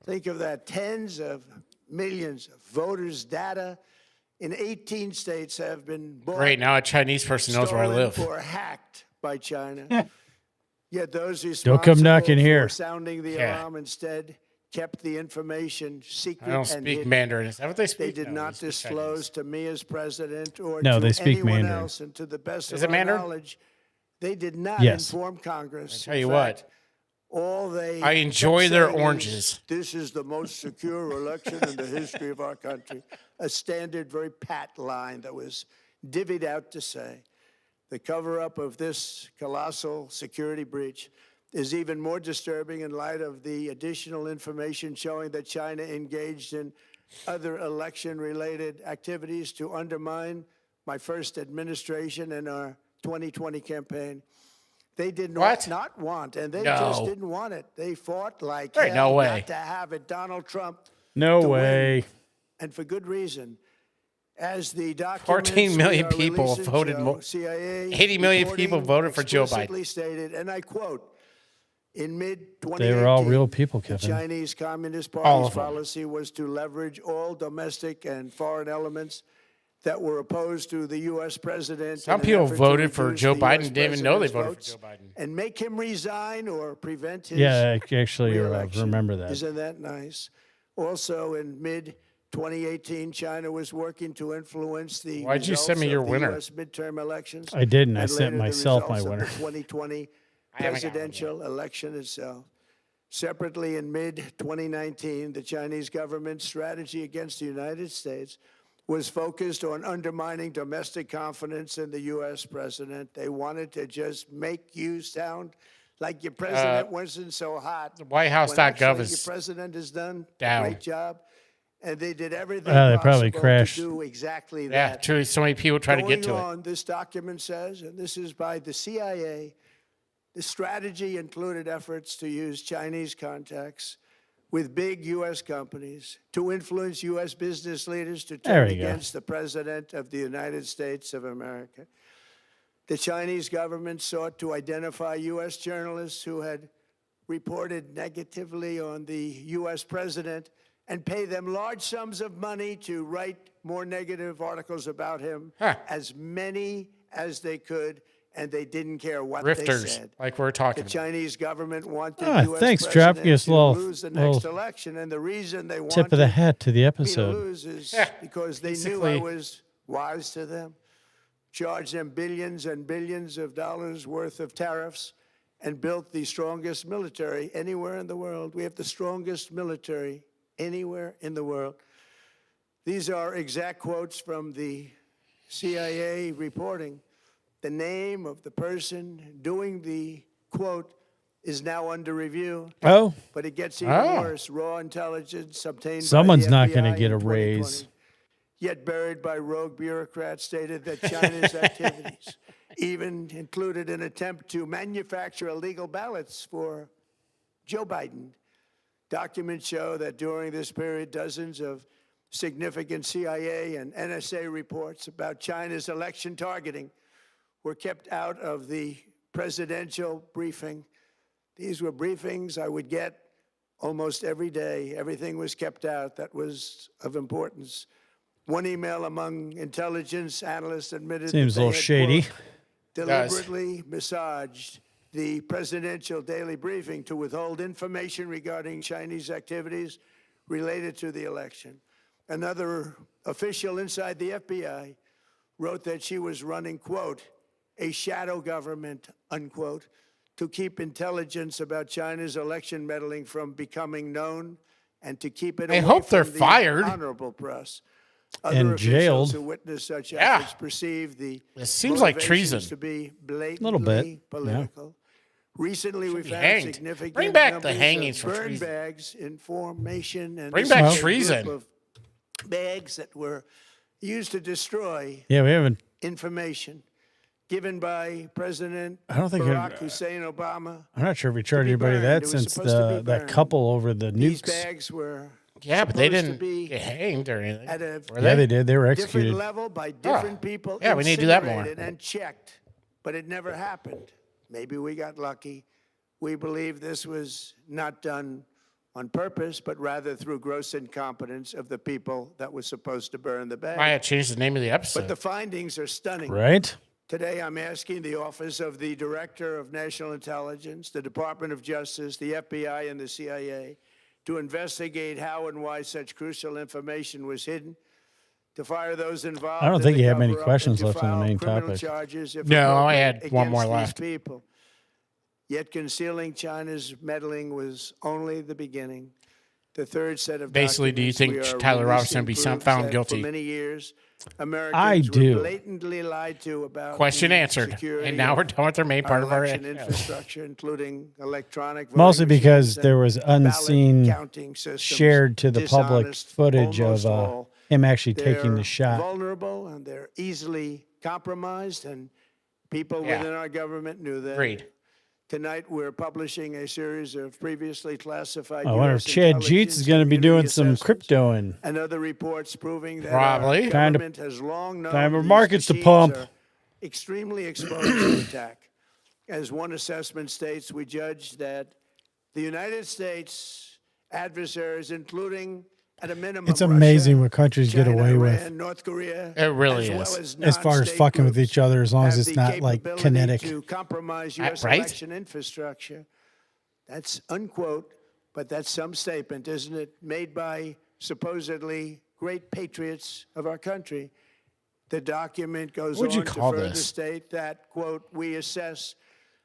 think of that, tens of millions of voters' data in 18 states have been bought, Great, now a Chinese person knows where I stolen, live. or hacked by China. Yet those Don't responsible come knocking for here. sounding the Yeah. alarm instead kept the information secret I don't and speak hidden. Mandarin. Is that what they speak? They did No, not they speak disclose Chinese. to me as president or No, to they speak anyone Mandarin. else, and to the best Is of it my Mandarin? knowledge, they did not Yes. inform Congress. Tell you In fact, what, all they I enjoy kept their saying is, oranges. This is the most secure election in the history of our country. A standard, very pat line that was divvied out to say. The cover-up of this colossal security breach is even more disturbing in light of the additional information showing that China engaged in other election-related activities to undermine my first administration and our 2020 campaign. They did What? not want, and they No. just didn't want it. They fought like There ain't hell no way. not to have it. Donald Trump, No to win. way. and for good reason. As the 14 documents million we are people releasing voted show, more- CIA 80 million reporting people voted for Joe Biden. explicitly stated, and I quote, in mid-2018, They were all real people, the Kevin. Chinese Communist All Party's of them. policy was to leverage all domestic and foreign elements that were opposed to the U.S. president. Some in an people effort to voted for reduce Joe the Biden, US didn't even know they president's voted for votes Joe Biden. And make him resign or prevent his Yeah, I actually re-election. remember that. Isn't that nice? Also, in mid-2018, China was working to influence the Why'd you results send me your of the winner? U.S. midterm elections. I didn't. I and sent later the myself my results of winner. The 2020 I haven't got one presidential election itself. Separately, in mid-2019, the Chinese government's strategy against the United States was focused on undermining domestic confidence in the U.S. president. They wanted to just make you sound like your president wasn't so hot. WhiteHouse.gov Your is president has done down. a great job, and they did everything They probably possible crashed. to do exactly Yeah, that. truly, so many people try to get to Going it. on, this document says, and this is by the CIA, the strategy included efforts to use Chinese contacts with big U.S. companies to influence U.S. business leaders to There turn we go. against the President of the United States of America. The Chinese government sought to identify U.S. journalists who had reported negatively on the U.S. president and pay them large sums of money to write more negative articles about him, as many as they could, and they didn't care what they Grifters, said. like we're talking The about. Chinese government wanted U.S. Thanks, Trev. president Give us a to little- lose the little next election, and the reason they wanted Tip of the hat to the me to episode. lose is Yeah, because they knew basically. I was wise to them, charged them billions and billions of dollars worth of tariffs, and built the strongest military anywhere in the world. We have the strongest military anywhere in the world. These are exact quotes from the CIA reporting. The name of the person doing the quote is now under review, Oh, but it gets even worse. Raw intelligence obtained Someone's by the not FBI gonna get in a 2020, raise. yet buried by rogue bureaucrats, stated that China's activities even included an attempt to manufacture illegal ballots for Joe Biden. Documents show that during this period, dozens of significant CIA and NSA reports about China's election targeting were kept out of the presidential briefing. These were briefings I would get almost every day. Everything was kept out that was of importance. One email among intelligence analysts admitted seems that a they little had, shady. quote, deliberately massaged the presidential daily briefing to withhold information regarding Chinese activities related to the election. Another official inside the FBI wrote that she was running, quote, a shadow government, unquote, to keep intelligence about China's election meddling from becoming known and to keep it I away hope they're from the fired. honorable press. And Other officials jailed. who witnessed such Yeah. efforts perceived the It seems like motivations treason. to be blatantly Little bit, yeah. political. Recently, we be found hanged. significant Bring back the numbers hangings of for burn treason. bags in formation, and Bring this back is a group treason. of bags that were used to destroy Yeah, we haven't. information given by President I don't think Barack I've- Hussein Obama. I'm not sure if we charged be anybody burned. that It was since supposed to be that burned. couple over the These nukes. bags were Yeah, but they supposed to didn't be get hanged or anything. at a Were Yeah, they did. They were different executed. level by different people. Yeah, we need to do that more. incinerated and checked, but it never happened. Maybe we got lucky. We believe this was not done on purpose, but rather through gross incompetence of the people that was supposed to burn the bag. I had changed the name of the episode. But the findings are stunning. Right? Today, I'm asking the Office of the Director of National Intelligence, the Department of Justice, the FBI, and the CIA to investigate how and why such crucial information was hidden, to fire those involved. I don't in think the you have many cover-up, questions and to left on the file main criminal topic. charges, if No, I appropriate, had one more against these left. people. Yet concealing China's meddling was only the beginning. The third set of Basically, do you documents think we are Tyler Robinson releasing be proves found that guilty? For many years, Americans I were do. blatantly lied to about Question the answered. security And now of we're done with their main part of our election infrastructure, including electronic voting Mostly because machines there and was ballot unseen counting systems, shared to the public dishonest, footage almost of all. him actually taking They're the shot. vulnerable and they're easily compromised, and people Yeah. within our government knew that. Agreed. Tonight, we're publishing a series of previously classified I wonder if US Chad Jeets intelligence is going to be and doing community some assessments cryptoing. and other reports proving that Probably. our Time to- government has long known time for these markets to machines pump. are extremely exposed to attack. As one assessment states, we judge that the United States adversaries, including at a minimum, It's amazing Russia, what countries get China, away Iran, with North Korea, It really as well is. as far as non-state fucking with groups, each other, as long as have it's the not like capability kinetic. to compromise U.S. Right? election infrastructure. That's unquote, but that's some statement, isn't it? Made by supposedly great patriots of our country. The document goes What'd you on to call further this? state that, quote, we assess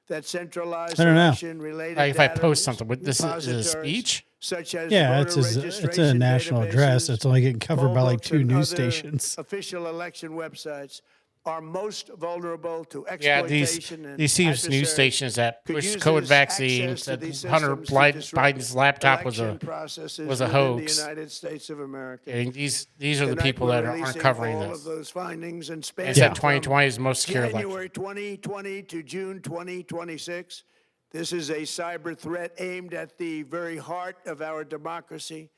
that centralized I don't know. election related Like if I data post something, this is a repositories speech? such as Yeah, voter it's a registration national address. databases, It's only getting covered by poll like books, 2 and news other stations. Official election websites are most vulnerable to Yeah, exploitation. and these seems news adversaries stations that could push use COVID this vaccine access to that these Hunter systems to disrupt Biden's laptop election processes was a within hoax. The United States of America. And these are the Tonight, people we're that aren't releasing covering all this. of those findings and They spanning said from 2020 is the most secure election. January 2020 to June 2026. This is a cyber threat aimed at the very heart of our democracy.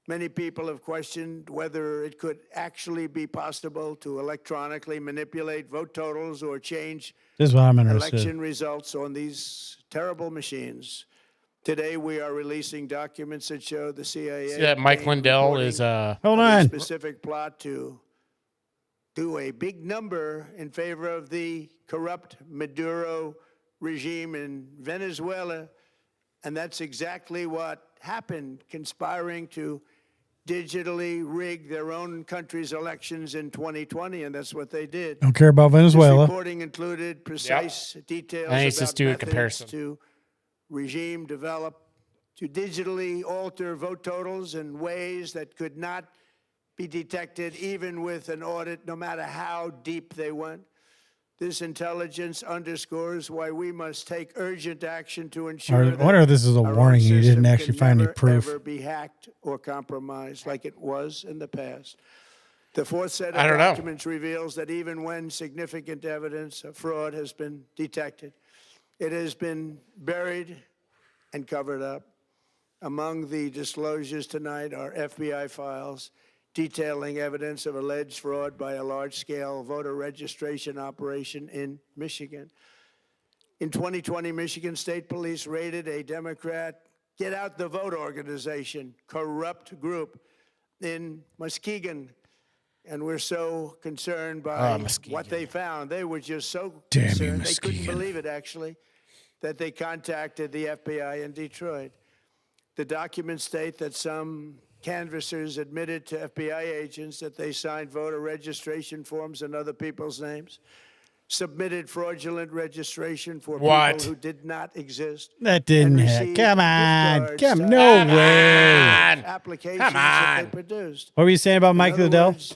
Many people have questioned whether it could actually be possible to electronically manipulate vote totals or change This is what I'm interested in. election results on these terrible machines. Today, we are releasing documents that show the CIA. See that Mike obtained Lindell reporting is Hold of a on. specific plot to do a big number in favor of the corrupt Maduro regime in Venezuela. And that's exactly what happened, conspiring to digitally rig their own country's elections in 2020, and that's what they did. Don't care about This Venezuela. reporting included precise details I need to about do a methods comparison. to regime develop to digitally alter vote totals in ways that could not be detected even with an audit, no matter how deep they went. This intelligence underscores why we must take urgent action to ensure I that wonder if this is a our own warning. You system didn't actually can find any never, proof. ever be hacked or compromised like it was in the past. The fourth set I of don't know. documents reveals that even when significant evidence of fraud has been detected, it has been buried and covered up. Among the disclosures tonight are FBI files detailing evidence of alleged fraud by a large-scale voter registration operation in Michigan. In 2020, Michigan State Police raided a Democrat Get Out the Vote organization, corrupt group in Muskegon. And we're so concerned by what they found. They were just so Damn you, concerned. They couldn't Muskegon. believe it, actually, that they contacted the FBI in Detroit. The documents state that some canvassers admitted to FBI agents that they signed voter registration forms in other people's names, submitted fraudulent registration for What? people who did not exist. That didn't and happen. received Come gift on. cards Come, to no Come way. on. applications Come that they on. produced. What were you saying about Mike In other Liddell? words,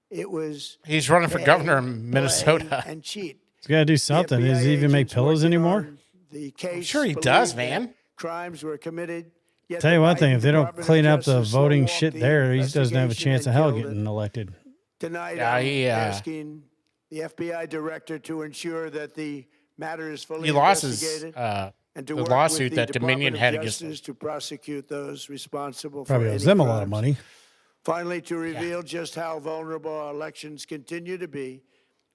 it was He's running for pay, governor in play, Minnesota. and cheat. He's got to do The something. FBI Does he even make agents pillows working anymore? on The case sure he believed does, that man. Crimes were committed. Yet Tell you the one thing, Biden if they don't Department of clean up the Justice voting slow-walked shit the there, he doesn't have a investigation chance of and hell killed it. getting elected. Tonight, Yeah, I'm asking the FBI director to ensure that the matter is fully He lost his investigated and to the work lawsuit with the that Dominion Department of had against Justice to prosecute those responsible Probably for owes any them a lot of crimes. money. Finally, to reveal just how vulnerable our elections continue to be,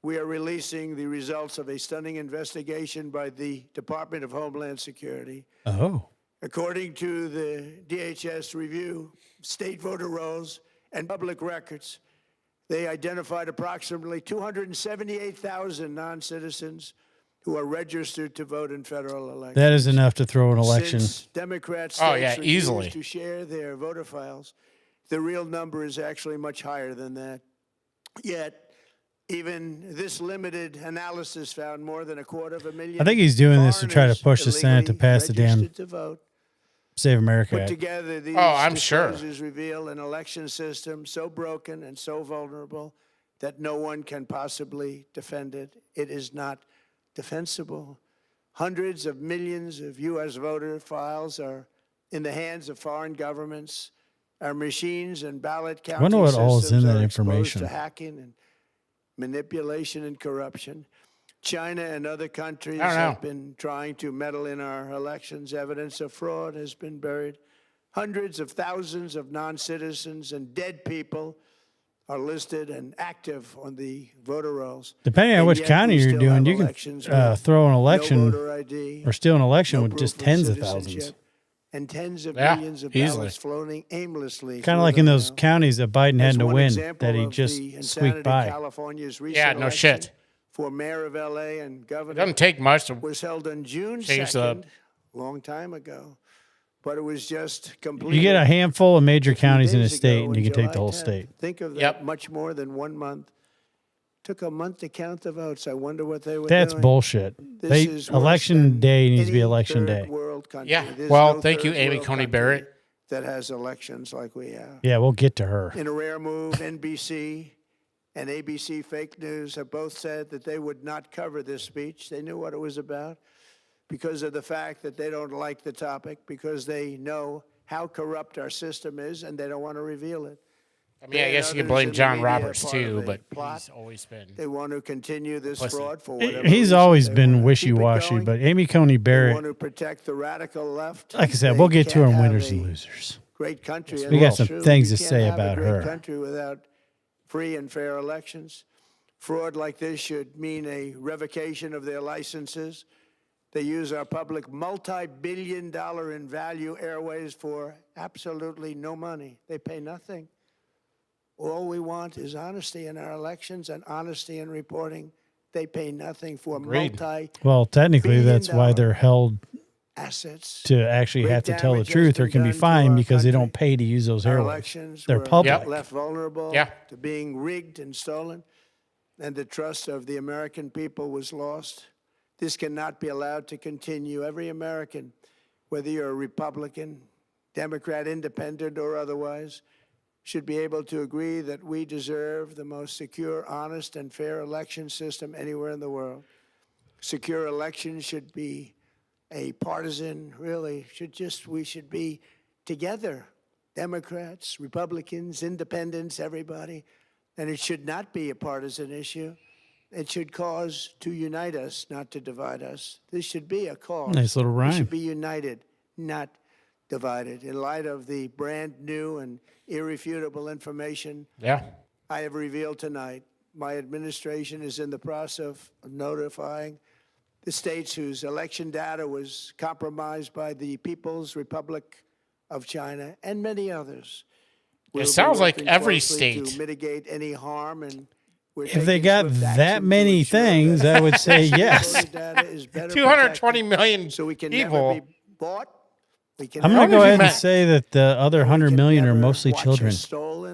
we are releasing the results of a stunning investigation by the Department of Homeland Security. Oh. According to the DHS review, state voter rolls and public records, they identified approximately 278,000 non-citizens who are registered to vote in federal elections. That is enough to throw an election. Since Democrat states Oh, yeah, refuse easily. to share their voter files, the real number is actually much higher than that. Yet, even this limited analysis found more than 250,000. I think he's doing this to try to foreigners push the Senate to illegally pass the damn registered to vote. Save America Put Act. together, these I'm sure. disclosures reveal an election system so broken and so vulnerable that no one can possibly defend it. It is not defensible. Hundreds of millions of U.S. voter files are in the hands of foreign governments. Our machines and ballot counting wonder what all is systems in that are exposed information. to hacking and manipulation and corruption. China and other countries I don't know. have been trying to meddle in our elections. Evidence of fraud has been buried. Hundreds of thousands of non-citizens and dead people are listed and active on the voter rolls. Depending on And which yet county we you're still doing, have you elections can with throw an no election voter ID, or steal an election no with just proof of tens of thousands. citizenship, and tens of Yeah, millions of easily. ballots floating aimlessly. Kind through of like the in those mail. counties that Biden had As to one win example that he of just the insanity squeaked by. California's recent Yeah, no election shit. for mayor of LA and It governor doesn't take much to was held on June Change 2nd, the- long time ago, but it was just completed. You get a handful of major a few counties in a days state, ago and you on can take the July whole 10th. state. Think of that, Yep. much more than 1 month. Took a month to count the votes. I wonder what they were That's doing. bullshit. This is worse Election than day needs to be any election third day. world country. Yeah. There's Well, no thank you, third Amy world Coney country Barrett. that has elections like we have. Yeah, we'll get to her. In a rare move, NBC and ABC Fake News have both said that they would not cover this speech. They knew what it was about because of the fact that they don't like the topic, because they know how corrupt our system is, and they don't want to reveal it. I mean, I guess you can blame John Roberts too, but he's always been. They want to continue this fraud for whatever He's reason. always They been want to keep it wishy-washy, going. but Amy Coney They want Barrett, to protect the radical left. like I said, They we'll get to can't her have winners a and losers. Great country. We got and some true. things You to can't say have about a great her. country without free and fair elections. Fraud like this should mean a revocation of their licenses. They use our public multi-billion-dollar in value airways for absolutely no money. They pay nothing. All we want is honesty in our elections and honesty in reporting. They pay nothing for Agreed. Well, technically, that's why billion-dollar they're held assets. to actually Great have to tell the damage has truth or been can be done to fined our because they don't country. pay to use those Our airways. elections They're were public. left vulnerable Yeah. to being rigged and stolen, and the trust of the American people was lost. This cannot be allowed to continue. Every American, whether you're a Republican, Democrat, Independent, or otherwise, should be able to agree that we deserve the most secure, honest, and fair election system anywhere in the world. Secure elections should be a partisan, really, we should be together, Democrats, Republicans, Independents, everybody, and it should not be a partisan issue. It should cause to unite us, not to divide us. This should be a cause. Nice little We rhyme. should be united, not divided. In light of the brand new and irrefutable information Yeah. I have revealed tonight, my administration is in the process of notifying the states whose election data was compromised by the People's Republic of China and many others. We'll be sounds like working every closely state. to mitigate any harm, and we're If they taking got swift that action to many ensure things, that I would say yes. voter data is better 220 protected, million so we can people. never be bought. We can I'm never going to go wonder if ahead you and meant- say that the other 100 million are mostly children.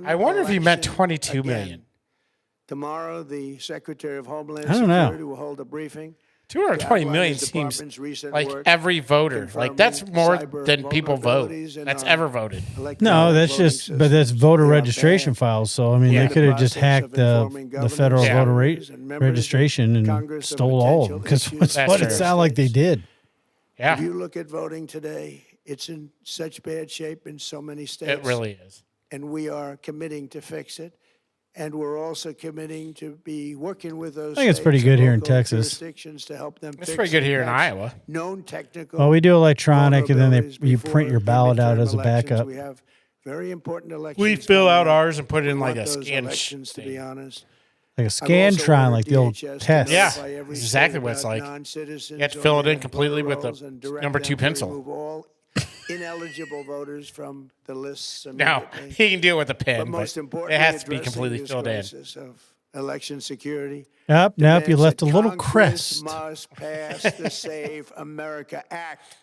I wonder if he meant election 22 again. million. Tomorrow, the Secretary of Homeland I don't know. Security will hold a briefing. 220 to outline million his seems department's recent like work every voter. Like that's confirming more cyber than people vote. vulnerabilities in That's our ever voted. electronic No, that's voting just, but that's systems. voter They are registration bad. files. So, I mean, Yeah. they could have just Process hacked of the informing governors, federal Yeah. voter senators, and members of registration and Congress of stole all of potential them because issues that's That's what it true. sounded like they did. Yeah, If you look at voting today, it's in such bad shape in so many states. it really is. And we are committing to fix it. And we're also committing to be working with those I think it's pretty states and good here in local Texas. jurisdictions to help them It's fix pretty good it. here in That's Iowa. Known technical. Well, we do electronic, and then vulnerabilities you before print your the ballot out midterm as a elections. backup. We have very important elections. We fill coming out up. ours and put it in We like want a those scan elections, to be thing. honest. Like a I've scan also tron, ordered like the old DHS to test. Yeah. notify every It's exactly state what it's about like. non-citizens You have to on fill it their in completely voter with the rolls and direct number them 2 to pencil. remove all ineligible voters from the lists Now immediately. he can do it with a pen, But but most importantly, it has to be addressing completely this filled in. crisis of election security. Yep, nope, you demands left a that little Congress crest. must pass the Save America Act.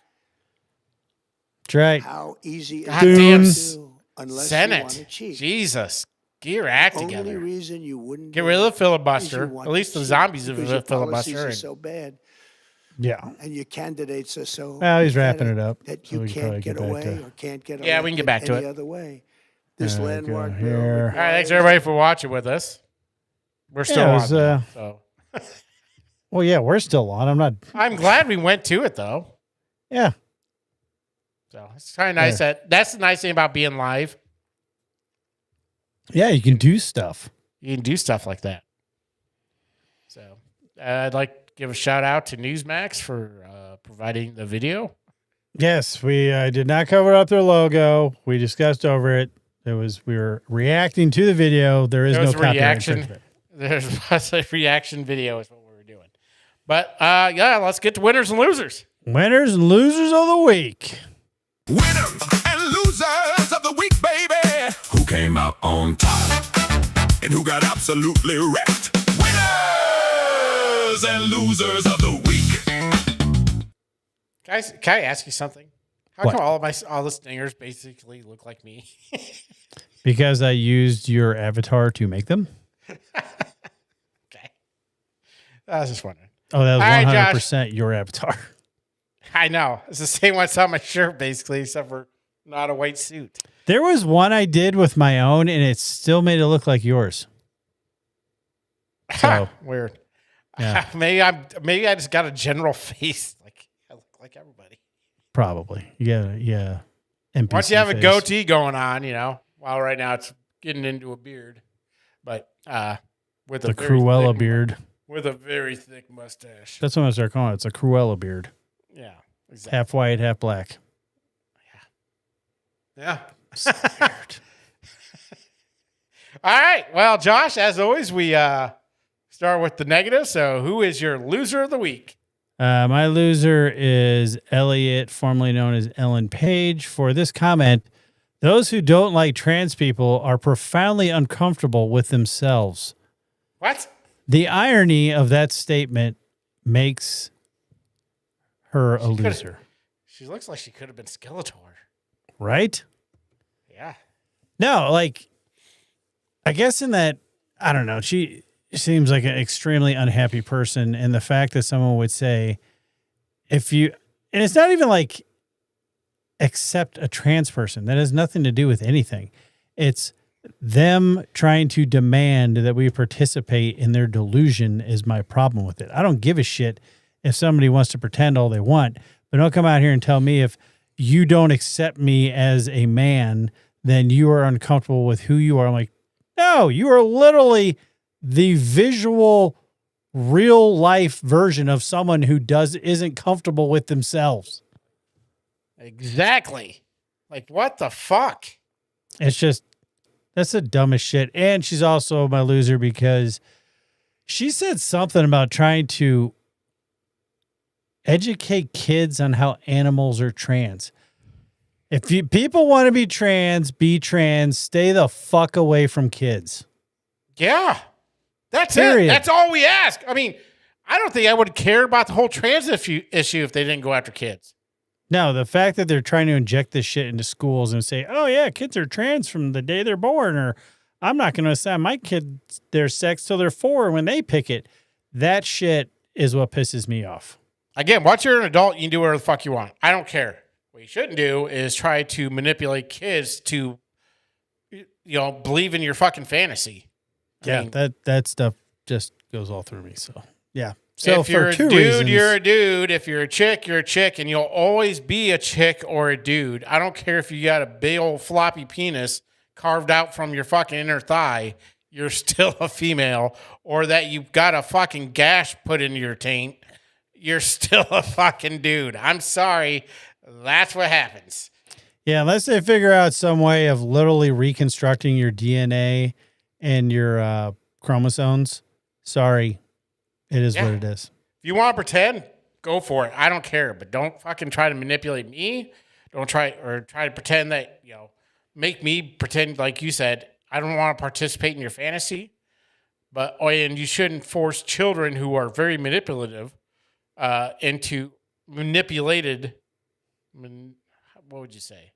That's right. How easy is God it damn, to do unless you want Senate. to cheat? Jesus, get your act Only together. reason you wouldn't Get do rid of it the is you filibuster. want At least to the cheat zombies have because a your policies filibuster. are And so bad, Yeah. and your candidates are so. Well, he's wrapping pathetic it up, that so you we can probably can't get get back away to- or can't get. Yeah, we can get back to any it. other way. This There we landmark go bill. here. all right, thanks requires- everybody for watching with us. We're still it on. was, though, so Well, yeah, we're still on. I'm not. I'm glad we went to it though. Yeah. So it's kind of nice that's the nice thing about being live. Yeah, you can do stuff. You can do stuff like that. So I'd like to give a shout out to Newsmax for providing the video. Yes, we did not cover up their logo. We discussed over it. We were reacting to the video. There is There no was a copyright reaction. infringement. There's a reaction video is what we were doing. But yeah, let's get to winners and losers. Winners and losers of the week. Winners and losers of the week, baby. Who came out on top and who got absolutely wrecked? Winners and losers of the week. Guys, can I ask you something? How What? come all the stingers basically look like me? Because I used your avatar to make them. Okay. I was just wondering. Oh, that was All right, Josh. 100% your avatar. I know. It's the same one that's on my shirt, basically, except for not a white suit. There was one I did with my own, and it still made it look like yours. So, Weird. yeah. Maybe I just got a general face like I look like everybody. Probably. Yeah. NPC Once you have a face. goatee going on, well, right now it's getting into a beard, but with The a very Cruella thick- beard. with a very thick mustache. That's what I'm going to start calling it. It's a Cruella beard. Yeah, exactly. Half white, half black. Yeah. So weird. All right. Well, Josh, as always, we start with the negative. So, who is your loser of the week? My loser is Elliot, formerly known as Ellen Page, for this comment. Those who don't like trans people are profoundly uncomfortable with themselves. What? The irony of that statement makes her a loser, She looks like she could have been Skeletor. right? Yeah. No, like, I guess in that, I don't know, she seems like an extremely unhappy person. And the fact that someone would say, and it's not even like accept a trans person, that has nothing to do with anything. It's them trying to demand that we participate in their delusion is my problem with it. I don't give a shit if somebody wants to pretend all they want, but don't come out here and tell me if you don't accept me as a man, then you are uncomfortable with who you are. I'm like, no, you are literally the visual, real life version of someone who isn't comfortable with themselves. Exactly. Like, what the fuck? It's just, that's the dumbest shit. And she's also my loser because she said something about trying to educate kids on how animals are trans. If people want to be trans, stay the fuck away from kids. Yeah. That's Period. it. That's all we ask. I mean, I don't think I would care about the whole trans issue if they didn't go after kids. No, the fact that they're trying to inject this shit into schools and say, oh, yeah, kids are trans from the day they're born, or I'm not going to assign my kids their sex till they're 4 when they pick it. That shit is what pisses me off. Again, once you're an adult, you can do whatever the fuck you want. I don't care. What you shouldn't do is try to manipulate kids to, believe in your fucking fantasy. I mean, that stuff just goes all through me. So, yeah. So if you're for a 2 dude, reasons, you're a dude. If you're a chick, you're a chick, and you'll always be a chick or a dude. I don't care if you got a big old floppy penis carved out from your fucking inner thigh. You're still a female, or that you've got a fucking gash put in your taint. You're still a fucking dude. I'm sorry. That's what happens. Yeah, unless they figure out some way of literally reconstructing your DNA and your chromosomes. Sorry, it is what it is. If you want to pretend, go for it. I don't care, but don't fucking try to manipulate me. Don't try to pretend that, make me pretend, like you said, I don't want to participate in your fantasy. And you shouldn't force children who are very manipulative into manipulated. What would you say?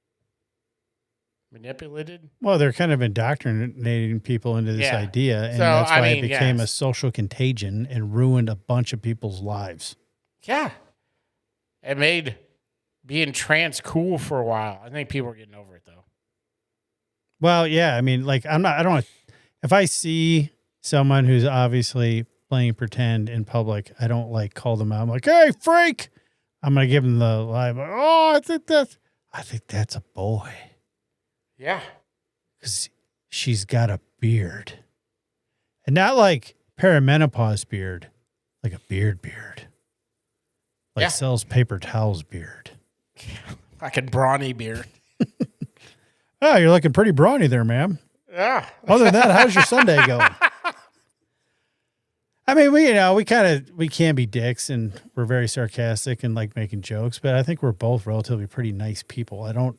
Manipulated? Well, they're kind of indoctrinating people into this idea, and So, that's why it yes. became a social contagion and ruined a bunch of people's lives. Yeah. It made being trans cool for a while. I think people are getting over it, though. Well, yeah, I mean, like, if I see someone who's obviously playing pretend in public, I don't call them out. I'm like, hey, freak. I'm going to give them the lie. Oh, I think that's a boy. Yeah. Because she's got a beard. And not like perimenopause beard, like a beard. Like sells paper towels beard. Fucking brawny beard. Oh, you're looking pretty brawny there, ma'am. Yeah. Other than that, how's your Sunday going? I mean, we can be dicks and we're very sarcastic and like making jokes, but I think we're both relatively pretty nice people. I don't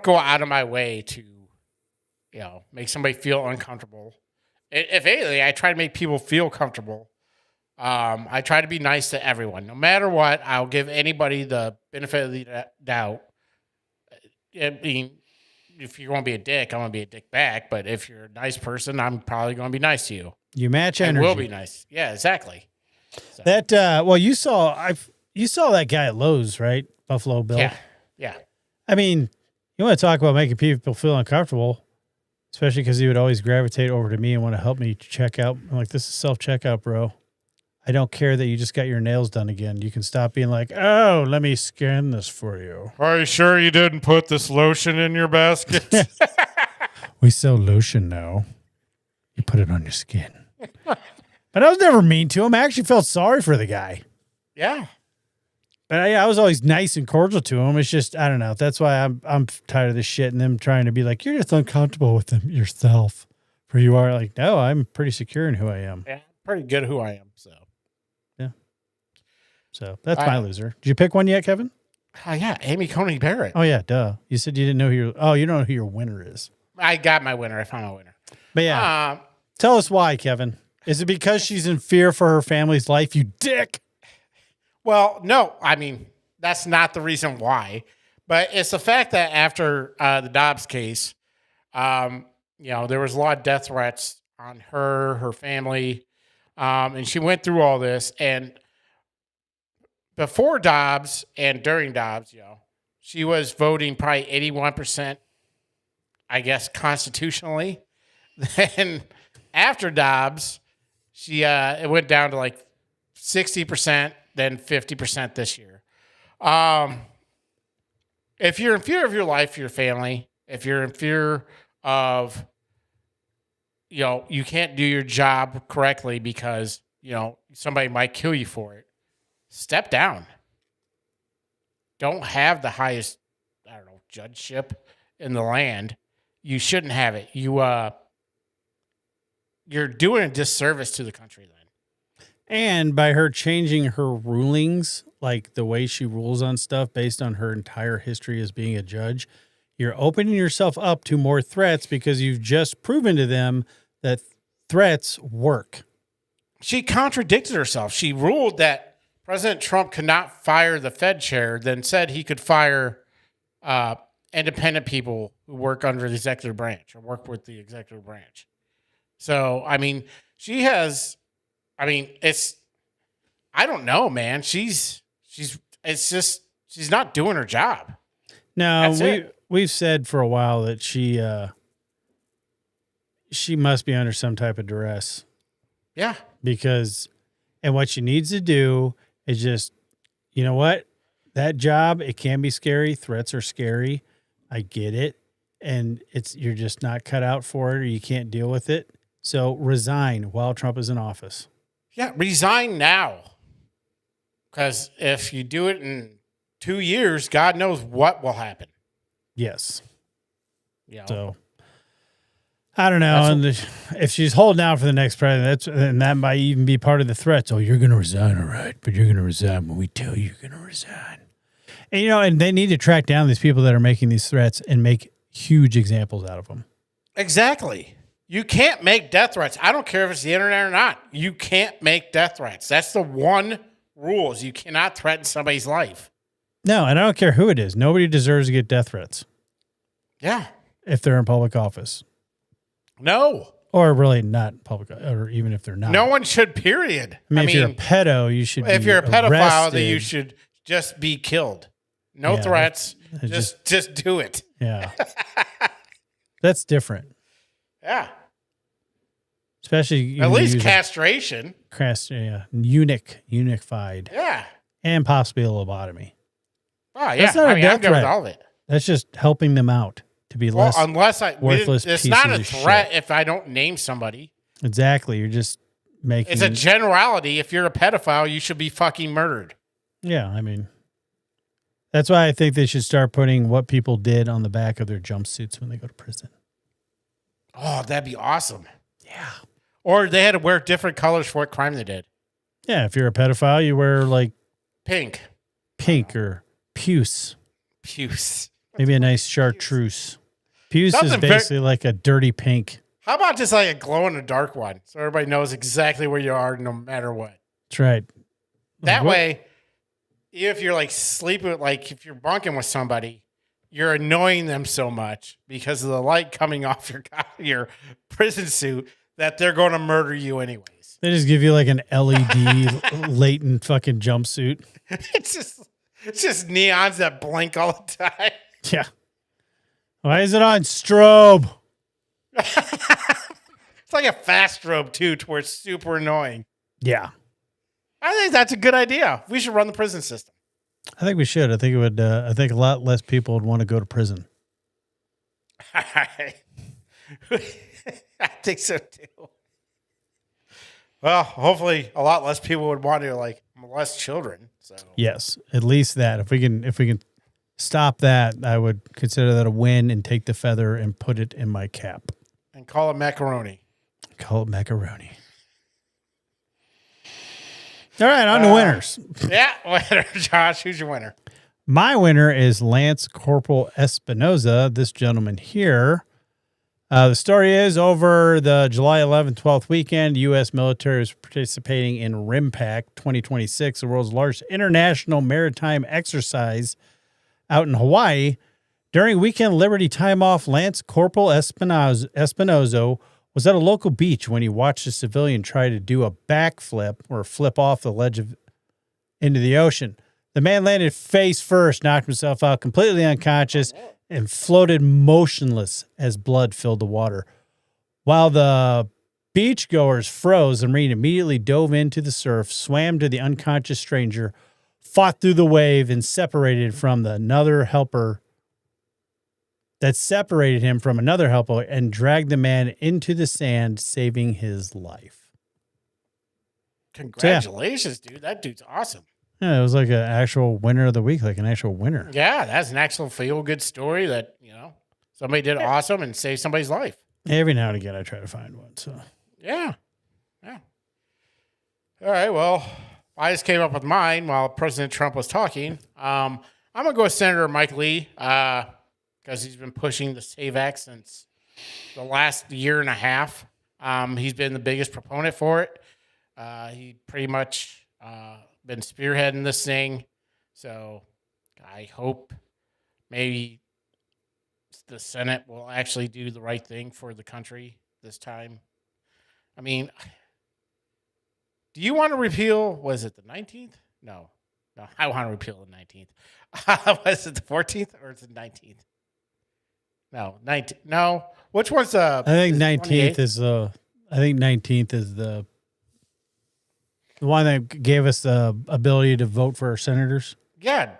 go out of my way to, make somebody feel uncomfortable. If anything, I try to make people feel comfortable. I try to be nice to everyone. No matter what, I'll give anybody the benefit of the doubt. I mean, if you're going to be a dick, I'm going to be a dick back. But if you're a nice person, I'm probably going to be nice to you. You match I energy. will be nice. Yeah, exactly. So, That you saw that guy at Lowe's, right? Buffalo Bill. yeah. I mean, You want to talk about making people feel uncomfortable, especially because he would always gravitate over to me and want to help me check out. I'm like, this is self-checkout, bro. I don't care that you just got your nails done again. You can stop being like, oh, let me scan this for you. Are you sure you didn't put this lotion in your basket? We sell lotion now. You put it on your skin. But I was never mean to him. I actually felt sorry for the guy. Yeah. But I was always nice and cordial to him. It's just, I don't know. That's why I'm tired of this shit and them trying to be like, you're just uncomfortable with them yourself. For you are like, no, I'm pretty secure in who I am. Yeah. Pretty good who I am. So. Yeah. So that's my loser. Did you pick one yet, Kevin? Yeah. Amy Coney Barrett. Oh, yeah. Duh. You said you didn't know you don't know who your winner is. I got my winner. I found my winner. But yeah. Tell us why, Kevin. Is it because she's in fear for her family's life, you dick? Well, no, I mean, that's not the reason why, but it's the fact that after the Dobbs case, there was a lot of death threats on her family, and she went through all this. And before Dobbs and during Dobbs, she was voting probably 81%, I guess, constitutionally. Then after Dobbs, it went down to like 60%. Than 50% this year. If you're in fear of your life, your family, if you're in fear of, you can't do your job correctly because, somebody might kill you for it, step down. Don't have the highest, judgeship in the land. You shouldn't have it. You're doing a disservice to the country then. And by her changing her rulings, like the way she rules on stuff based on her entire history as being a judge, you're opening yourself up to more threats because you've just proven to them that threats work. She contradicted herself. She ruled that President Trump could not fire the Fed chair, then said he could fire independent people who work under the executive branch or work with the executive branch. So, I mean, I don't know, man. She's not doing her job. No, we've said for a while that she must be under some type of duress. Yeah. And what she needs to do is just, you know what? That job, it can be scary. Threats are scary. I get it. And you're just not cut out for it or you can't deal with it. So resign while Trump is in office. Yeah, resign now. Because if you do it in 2 years, God knows what will happen. Yes. Yeah. So I don't know. And if she's holding out for the next president, and that might even be part of the threats. Oh, you're going to resign, all right, but you're going to resign when we tell you you're going to resign. And and they need to track down these people that are making these threats and make huge examples out of them. Exactly. You can't make death threats. I don't care if it's the internet or not. You can't make death threats. That's the one rule is you cannot threaten somebody's life. No, and I don't care who it is. Nobody deserves to get death threats. Yeah. If they're in public office. No. Or really not public, or even if they're not. No one should, period. I mean, if you're a pedo, you should be if you're a pedophile, arrested. then you should just be killed. No threats. Just do it. Yeah. That's different. Yeah. Especially at least castration. Unified. Yeah. And possibly a lobotomy. Oh, yeah. That's not a death I'm good with all of it. That's just helping them out to be less worthless. It's not a pieces of threat shit. if I don't name somebody. Exactly. You're just making. It's a generality. If you're a pedophile, you should be fucking murdered. Yeah, I mean, that's why I think they should start putting what people did on the back of their jumpsuits when they go to prison. Oh, that'd be awesome. Yeah. Or they had to wear different colors for what crime they did. Yeah, if you're a pedophile, you wear like pink or puce. Puce. Maybe a nice chartreuse. Puce is basically like a dirty pink. How about just like a glow in the dark one so everybody knows exactly where you are no matter what? That's right. That way, if you're like sleeping, like if you're bunking with somebody, you're annoying them so much because of the light coming off your prison suit that they're going to murder you anyways. They just give you like an LED latent fucking jumpsuit. It's just neons that blink all the time. Yeah. Why is it on strobe? It's like a fast strobe, too, to where it's super annoying. Yeah. I think that's a good idea. We should run the prison system. I think we should. I think it would. I think a lot less people would want to go to prison. I think so, too. Well, hopefully a lot less people would want to, like, molest children. So Yes, at least that. If we can stop that, I would consider that a win and take the feather and put it in my cap. And call it macaroni. Call it macaroni. All right, on to winners. Yeah, winner. Josh, who's your winner? My winner is Lance Corporal Espinoza, this gentleman here. The story is over the July 11th, 12th weekend, U.S. military was participating in RIMPAC 2026, the world's largest international maritime exercise out in Hawaii. During weekend Liberty time off, Lance Corporal Espinoza was at a local beach when he watched a civilian try to do a backflip or flip off the ledge into the ocean. The man landed face first, knocked himself out completely unconscious, and floated motionless as blood filled the water. While the beachgoers froze, the Marine immediately dove into the surf, swam to the unconscious stranger, fought through the wave, and separated from another helper that separated him from another helper and dragged the man into the sand, saving his life. Congratulations, dude. That dude's awesome. Yeah, it was like an actual winner of the week, like an actual winner. Yeah, that's an actual feel-good story that, somebody did awesome and saved somebody's life. Every now and again, I try to find one. So Yeah. All right, well, I just came up with mine while President Trump was talking. I'm going to go with Senator Mike Lee because he's been pushing the SAVE Act since the last year and a half. He's been the biggest proponent for it. He pretty much been spearheading this thing. So I hope maybe the Senate will actually do the right thing for the country this time. I mean, do you want to repeal, was it the 19th? No, I want to repeal the 19th. Was it the 14th or is it the 19th? No, 19th. No, which one's I think 19th 28th? is I think 19th is the one that gave us the ability to vote for our senators. Yeah.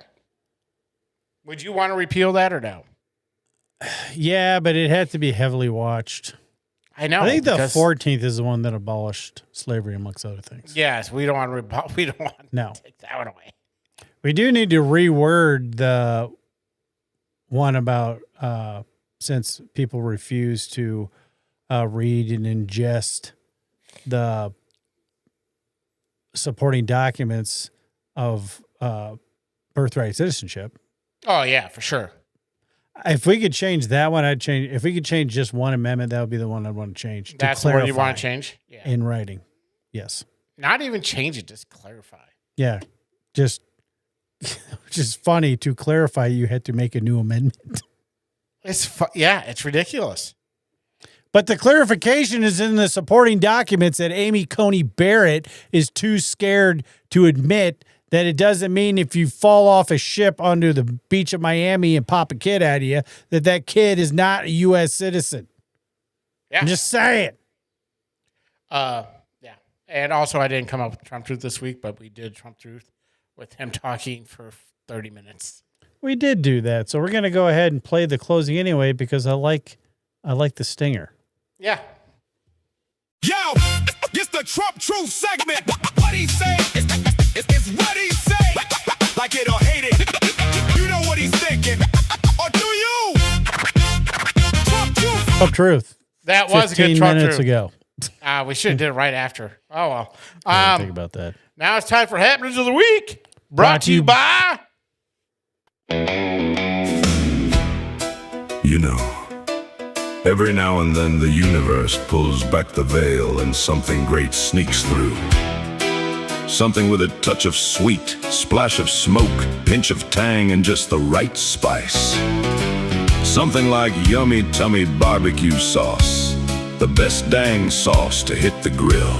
Would you want to repeal that or no? Yeah, but it had to be heavily watched. I know. I think the because- 14th is the one that abolished slavery, amongst other things. Yes, we don't want to. We don't want No. to take that one away. We do need to reword the one about since people refuse to read and ingest the supporting documents of birthright citizenship. Oh yeah, for sure. If we could change that one, I'd change. If we could change just one amendment, that would be the one I'd want to change. That's to the one you clarify want to change. Yeah. in writing. Yes. Not even change it, just clarify. Yeah. Just funny to clarify. You had to make a new amendment. It's ridiculous. But the clarification is in the supporting documents that Amy Coney Barrett is too scared to admit that it doesn't mean if you fall off a ship onto the beach of Miami and pop a kid out of you, that kid is not a U.S. citizen. Yeah. I'm just saying. Yeah. And also, I didn't come up with Trump Truth this week, but we did Trump Truth with him talking for 30 minutes. We did do that. So we're going to go ahead and play the closing anyway because I like the stinger. Yeah. Yo, it's the Trump Truth segment. What he say? It's what he say. Like it or hate it. You know what he's thinking. Or do you? Trump Truth. Trump Truth. That was a 15 good Trump minutes Truth. ago. We should have did it right after. Oh, well. I didn't think about that. Now it's time for Happenens of the Week. Brought to you by... You know, every now and then the universe pulls back the veil and something great sneaks through. Something with a touch of sweet, splash of smoke, pinch of tang, and just the right spice. Something like yummy tummy barbecue sauce, the best dang sauce to hit the grill.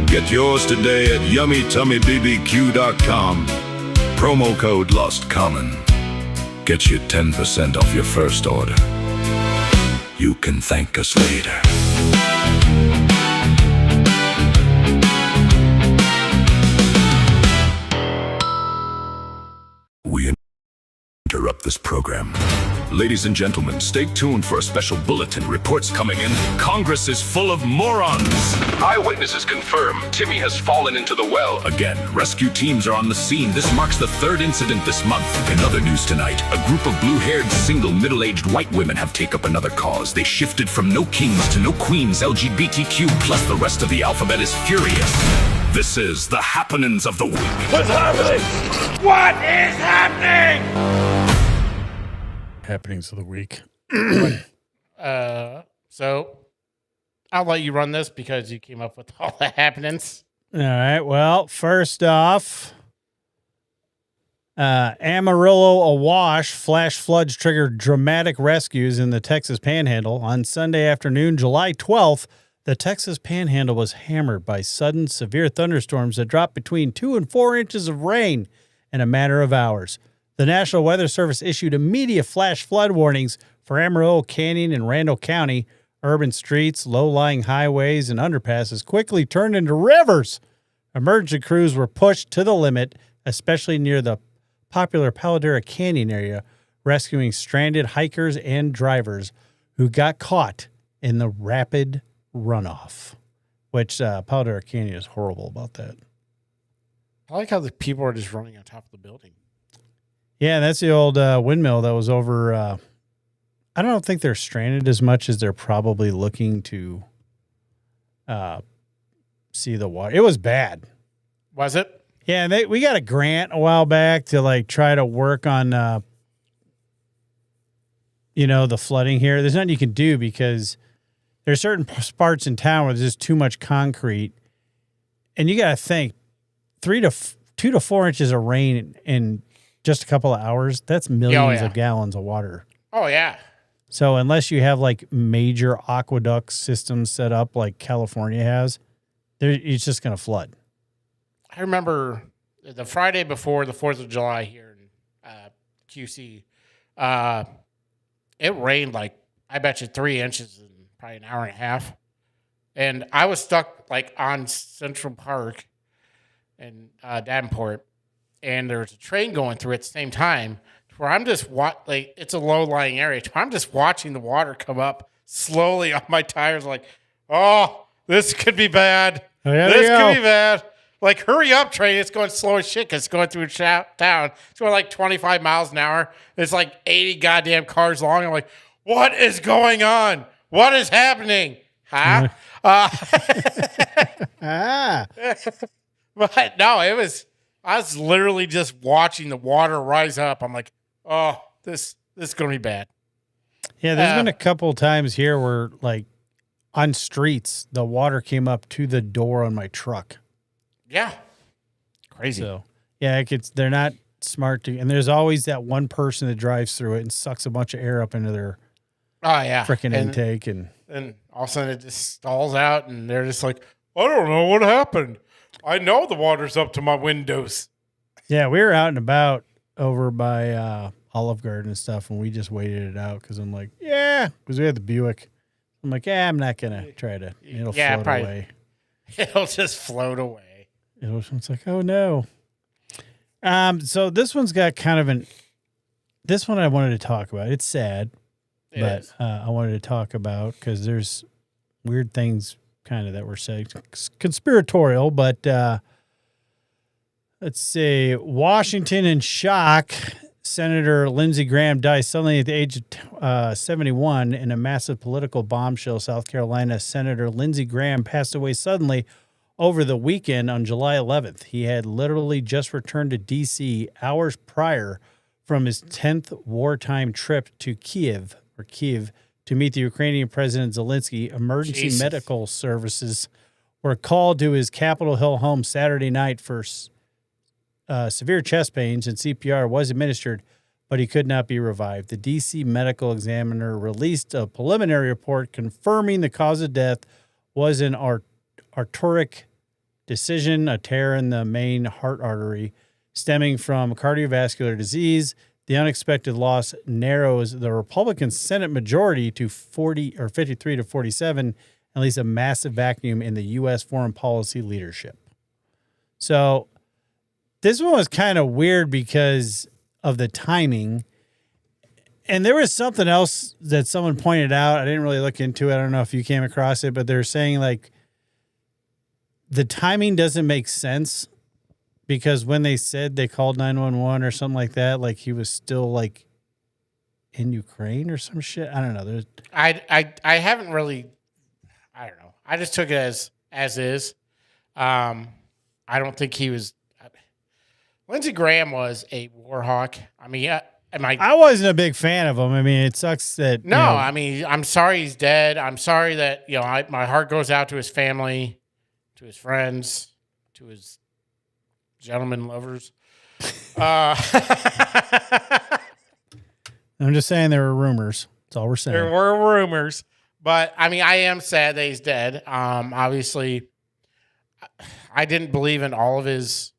Get yours today at YummyTummyBBQ.com. Promo code Lost Common. Get you 10% off your first order. You can thank us later. We interrupt this program. Ladies and gentlemen, stay tuned for a special bulletin. Reports coming in. Congress is full of morons. Eyewitnesses confirm Timmy has fallen into the well. Again, rescue teams are on the scene. This marks the third incident this month. In other news tonight, a group of blue-haired, single, middle-aged white women have taken up another cause. They shifted from no kings to no queens. LGBTQ plus the rest of the alphabet is furious. This is the Happenens of the week. What's happening? What is happening? Happenings of the week. So I'll let you run this because you came up with all the happenings. All right. Well, first off, Amarillo awash, flash floods triggered dramatic rescues in the Texas Panhandle. On Sunday afternoon, July 12th, the Texas Panhandle was hammered by sudden severe thunderstorms that dropped between 2 and 4 inches of rain in a matter of hours. The National Weather Service issued immediate flash flood warnings for Amarillo, Canyon, and Randall County. Urban streets, low-lying highways, and underpasses quickly turned into rivers. Emergency crews were pushed to the limit, especially near the popular Paladera Canyon area, rescuing stranded hikers and drivers who got caught in the rapid runoff, which Paladera Canyon is horrible about that. I like how the people are just running on top of the building. Yeah, that's the old windmill that was over. I don't think they're stranded as much as they're probably looking to see the water. It was bad. Was it? Yeah, and we got a grant a while back to like try to work on, the flooding here. There's nothing you can do because there's certain parts in town where there's just too much concrete, and you got to think 2 to 4 inches of rain in just a couple of hours. That's millions of gallons of water. Oh yeah. So unless you have like major aqueduct systems set up like California has, it's just going to flood. I remember the Friday before the 4th of July here in QC, it rained like, I bet you 3 inches in probably an hour and a half. And I was stuck like on Central Park in Davenport, and there was a train going through at the same time where I'm just it's a low-lying area. I'm just watching the water come up slowly on my tires like, oh, this could be bad. This could be bad. Like, hurry up, train. It's going slow as shit because it's going through town. It's going like 25 miles an hour. It's like 80 goddamn cars long. I'm like, what is going on? What is happening? Huh? But no, I was literally just watching the water rise up. I'm like, oh, this is going to be bad. Yeah, there's been a couple times here where, like, on streets, the water came up to the door on my truck. Yeah. Crazy. So, yeah, they're not smart and there's always that one person that drives through it and sucks a bunch of air up into their freaking intake. And all of a sudden it just stalls out and they're just like, I don't know what happened. I know the water's up to my windows. Yeah, we were out and about over by Olive Garden and stuff, and we just waited it out because I'm like, because we had the Buick. I'm like, I'm not going to try to, it'll float away. It'll just float away. It's like, oh, no. So this one's got kind of this one I wanted to talk about. It's sad, but I wanted to talk about because there's weird things kind of that were said. Conspiratorial, but let's see. Washington in shock. Senator Lindsey Graham dies suddenly at the age of 71 in a massive political bombshell. South Carolina Senator Lindsey Graham passed away suddenly over the weekend on July 11th. He had literally just returned to D.C. hours prior from his 10th wartime trip to Kiev to meet the Ukrainian President Zelensky. Emergency medical services were called to his Capitol Hill home Saturday night for severe chest pains, and CPR was administered, but he could not be revived. The D.C. medical examiner released a preliminary report confirming the cause of death was an arteritic decision, a tear in the main heart artery stemming from cardiovascular disease. The unexpected loss narrows the Republican Senate majority to 53 to 47, and leaves a massive vacuum in the U.S. foreign policy leadership. So this one was kind of weird because of the timing. And there was something else that someone pointed out. I didn't really look into it. I don't know if you came across it, but they're saying like the timing doesn't make sense because when they said they called 911 or something like that, like he was still like in Ukraine or some shit. I don't know. There's I haven't really, I don't know. I just took it as is. I don't think he was. Lindsey Graham was a war hawk. I mean, I wasn't a big fan of him. I mean, it sucks that. No, I mean, I'm sorry he's dead. I'm sorry that, my heart goes out to his family, to his friends, to his gentlemen lovers. I'm just saying there were rumors. That's all we're saying. There were rumors. But, I mean, I am sad that he's dead. Obviously, I didn't believe in all of his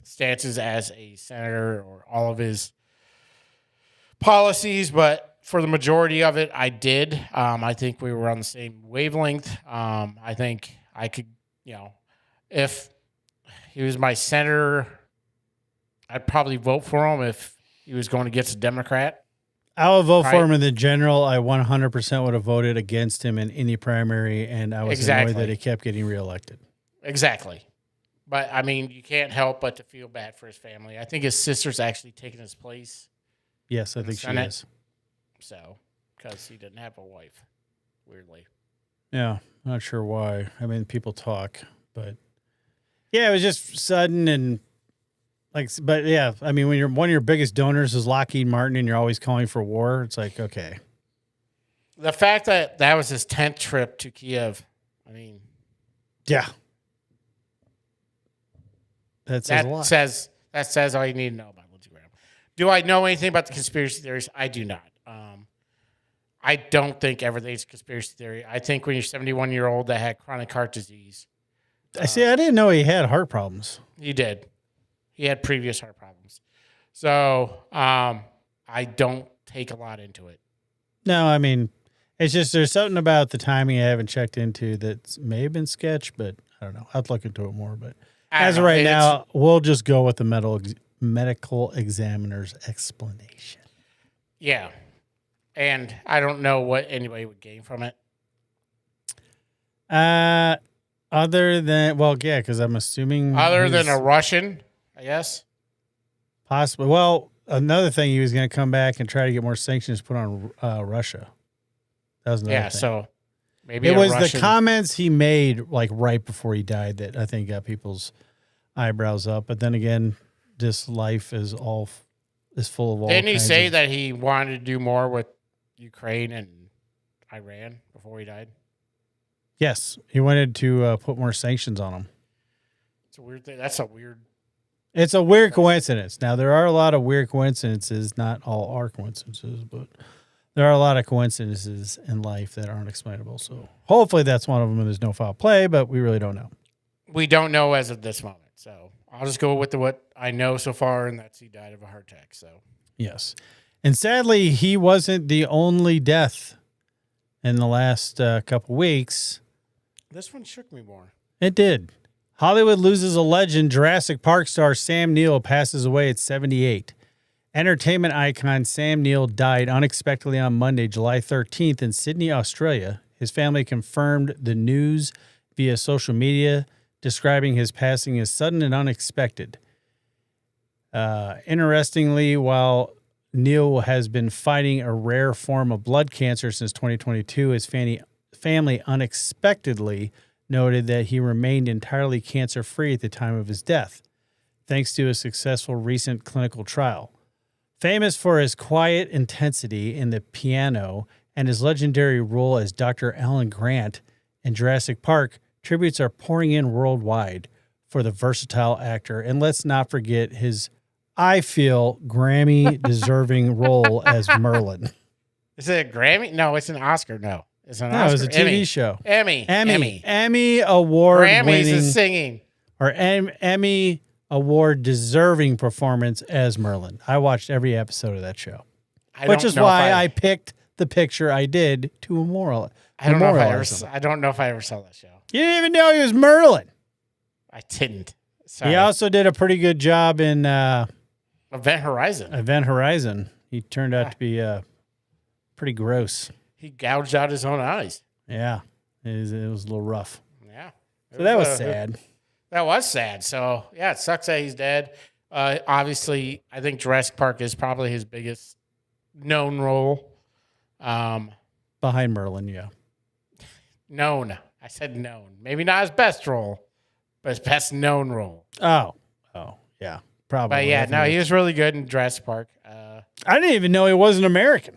stances as a senator or all of his policies, but for the majority of it, I did. I think we were on the same wavelength. I think I could, if he was my senator, I'd probably vote for him if he was going against a Democrat. I would vote for him in the general. I 100% would have voted against him in any primary, and I was annoyed that he kept getting reelected. Exactly. But, I mean, you can't help but to feel bad for his family. I think his sister's actually taken his place. Yes, I think she is. So, because he didn't have a wife, weirdly. Yeah, not sure why. I mean, people talk, but yeah, it was just sudden and but yeah, I mean, when one of your biggest donors is Lockheed Martin and you're always calling for war, it's like, okay. The fact that that was his 10th trip to Kiev, I mean, yeah, that says a lot. That says all you need to know about Lindsey Graham. Do I know anything about the conspiracy theories? I do not. I don't think everything's a conspiracy theory. I think when you're 71-year-old that had chronic heart disease. I didn't know he had heart problems. He did. He had previous heart problems. So I don't take a lot into it. No, I mean, it's just there's something about the timing I haven't checked into that may have been sketch, but I don't know. I'll look into it more. But as of right now, we'll just go with the medical examiner's explanation. Yeah. And I don't know what anybody would gain from it. Other than, well, yeah, because I'm assuming. Other than a Russian, I guess. Possibly. Well, another thing, he was going to come back and try to get more sanctions put on Russia. That was another thing. So maybe it was Russian. The comments he made like right before he died that I think got people's eyebrows up. But then again, this life is full of all. Didn't he say that he wanted to do more with Ukraine and Iran before he died? Yes, he wanted to put more sanctions on them. It's a weird thing. That's a weird. It's a weird coincidence. Now, there are a lot of weird coincidences. Not all are coincidences, but there are a lot of coincidences in life that aren't explainable. So hopefully that's one of them and there's no foul play, but we really don't know. We don't know as of this moment. So I'll just go with what I know so far, and that's he died of a heart attack. So yes. And sadly, he wasn't the only death in the last couple weeks. This one shook me more. It did. Hollywood loses a legend. Jurassic Park star Sam Neill passes away at 78. Entertainment icon Sam Neill died unexpectedly on Monday, July 13th in Sydney, Australia. His family confirmed the news via social media, describing his passing as sudden and unexpected. Interestingly, while Neill has been fighting a rare form of blood cancer since 2022, his family unexpectedly noted that he remained entirely cancer-free at the time of his death, thanks to a successful recent clinical trial. Famous for his quiet intensity in the piano and his legendary role as Dr. Alan Grant in Jurassic Park, tributes are pouring in worldwide for the versatile actor. And let's not forget his, I feel, Grammy-deserving role as Merlin. Is it a Grammy? No, it's an Oscar. No. It's an Oscar. No, it was a TV show. Emmy award Grammys winning. is singing. Or Emmy award deserving performance as Merlin. I watched every episode of that show, which is know why if I picked the picture I did to memorialize. I don't know memorialize him. I don't know if I ever saw that show. You didn't even know he was Merlin. I didn't. Sorry. He also did a pretty good job in Event Horizon. Event Horizon. He turned out to be pretty gross. He gouged out his own eyes. Yeah, it was a little rough. Yeah. So that was sad. That was sad. So, yeah, it sucks that he's dead. Obviously, I think Jurassic Park is probably his biggest known role. Behind Merlin, yeah. Known. I said known. Maybe not his best role, but his best known role. Oh, yeah, probably. But, yeah, no, he was really good in Jurassic Park. I didn't even know he wasn't American.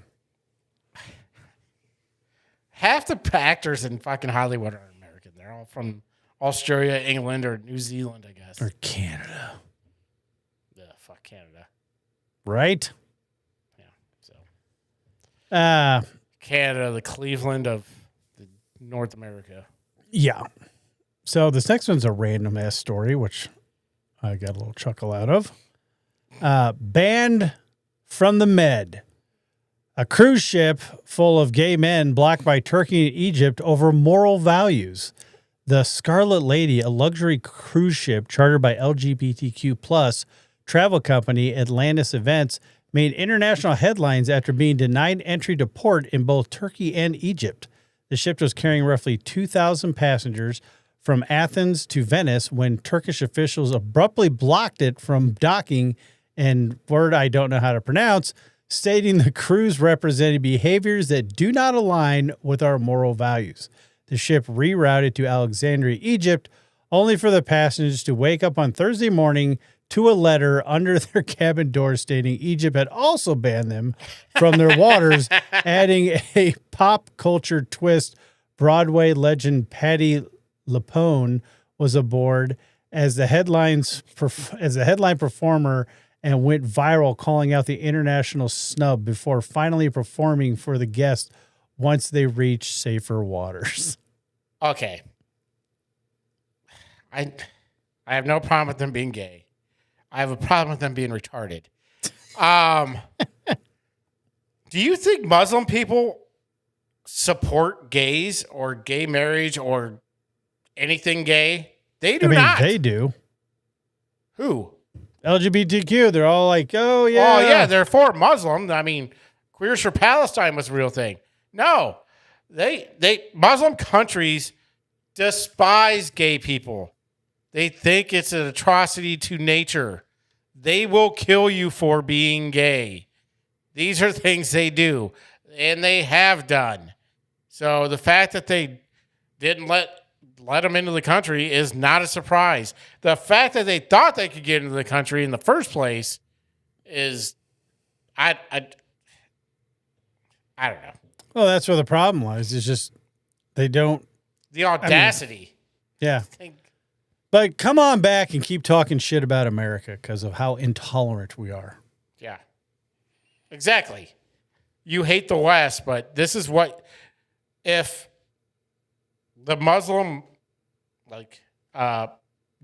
Half the actors in fucking Hollywood are American. They're all from Australia, England, or New Zealand, I guess. Or Canada. Yeah, fuck Canada. Right? Yeah. So Canada, the Cleveland of North America. Yeah. So this next one's a random ass story, which I got a little chuckle out of. Banned from the Med. A cruise ship full of gay men blocked by Turkey and Egypt over moral values. The Scarlet Lady, a luxury cruise ship chartered by LGBTQ plus travel company Atlantis Events, made international headlines after being denied entry to port in both Turkey and Egypt. The ship was carrying roughly 2,000 passengers from Athens to Venice when Turkish officials abruptly blocked it from docking, and word I don't know how to pronounce, stating the cruise represented behaviors that do not align with our moral values. The ship rerouted to Alexandria, Egypt, only for the passengers to wake up on Thursday morning to a letter under their cabin door stating Egypt had also banned them from their waters, adding a pop culture twist. Broadway legend Patti LuPone was aboard as the headline performer and went viral, calling out the international snub before finally performing for the guests once they reached safer waters. Okay. I have no problem with them being gay. I have a problem with them being retarded. Do you think Muslim people support gays or gay marriage or anything gay? They do not. They do. Who? LGBTQ. They're all like, oh, yeah. Oh, yeah, they're for Muslim. I mean, Queers for Palestine was a real thing. No, they Muslim countries despise gay people. They think it's an atrocity to nature. They will kill you for being gay. These are things they do, and they have done. So the fact that they didn't let them into the country is not a surprise. The fact that they thought they could get into the country in the first place is, I don't know. Well, that's where the problem lies. It's just they don't. The audacity. Yeah. But come on back and keep talking shit about America because of how intolerant we are. Yeah. Exactly. You hate the West, but this is what, if the Muslim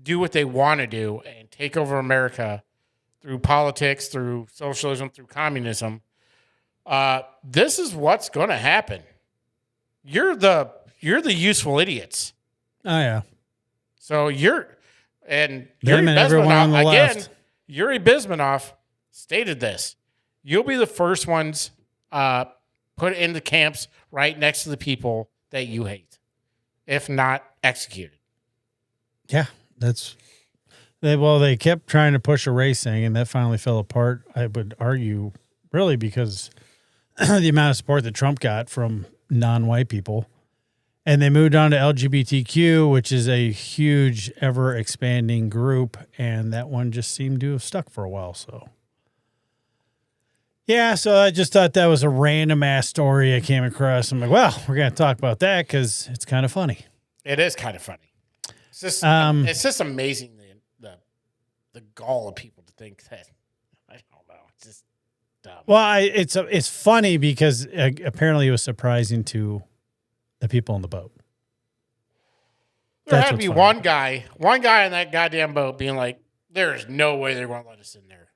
do what they want to do and take over America through politics, through socialism, through communism, this is what's going to happen. You're the useful idiots. Oh, yeah. So Yuri Them and everyone on the left. Yuri Bezmenov stated this. You'll be the first ones put in the camps right next to the people that you hate, if not executed. Yeah, they kept trying to push a race thing, and that finally fell apart. I would argue, really, because the amount of support that Trump got from non-white people. And they moved on to LGBTQ, which is a huge, ever-expanding group, and that one just seemed to have stuck for a while. So, yeah, so I just thought that was a random-ass story I came across. I'm like, well, we're going to talk about that because it's kind of funny. It is kind of funny. It's just amazing the gall of people to think that, I don't know, it's just dumb. Well, it's funny because apparently it was surprising to the people on the boat. There had to be one guy on that goddamn boat being like, There's no way they won't let us in there.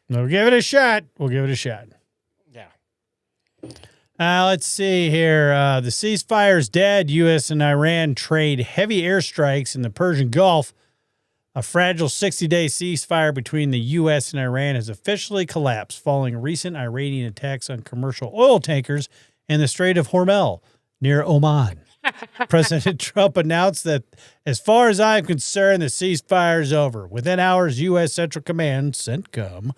We'll give it a shot. Yeah. Let's see here. The ceasefire's dead. U.S. and Iran trade heavy airstrikes in the Persian Gulf. A fragile 60-day ceasefire between the U.S. and Iran has officially collapsed following recent Iranian attacks on commercial oil tankers in the Strait of Hormuz near Oman. President Trump announced that, as far as I'm concerned, the ceasefire is over. Within hours, U.S. Central Command, CENTCOM,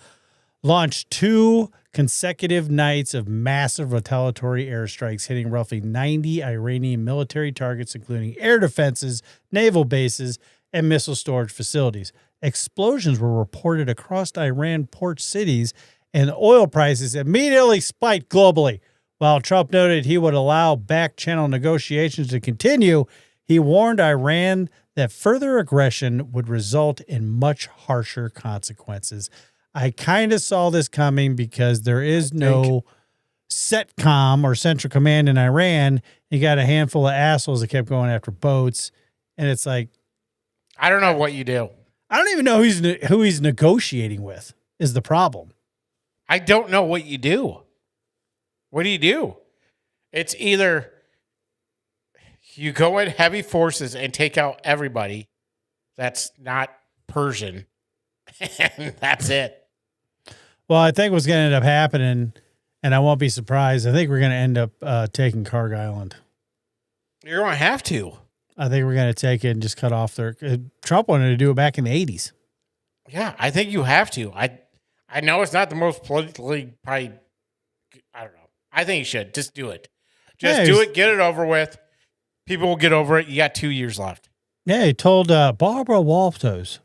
launched 2 consecutive nights of massive retaliatory airstrikes, hitting roughly 90 Iranian military targets, including air defenses, naval bases, and missile storage facilities. Explosions were reported across Iran port cities, and oil prices immediately spiked globally. While Trump noted he would allow back-channel negotiations to continue, he warned Iran that further aggression would result in much harsher consequences. I kind of saw this coming because there is no CENTCOM or Central Command in Iran. You got a handful of assholes that kept going after boats, and it's like, I don't know what you do. I don't even know who he's negotiating with is the problem. I don't know what you do. What do you do? It's either you go in heavy forces and take out everybody that's not Persian, and that's it. Well, I think what's going to end up happening, and I won't be surprised, I think we're going to end up taking Karg Island. You're going to have to. I think we're going to take it and just cut off their... Trump wanted to do it back in the 80s. Yeah, I think you have to. I know it's not the most politically probably... I don't know. I think you should. Just do it. Just do it. Get it over with. People will get over it. You got 2 years left. Yeah, he told Barbara Walters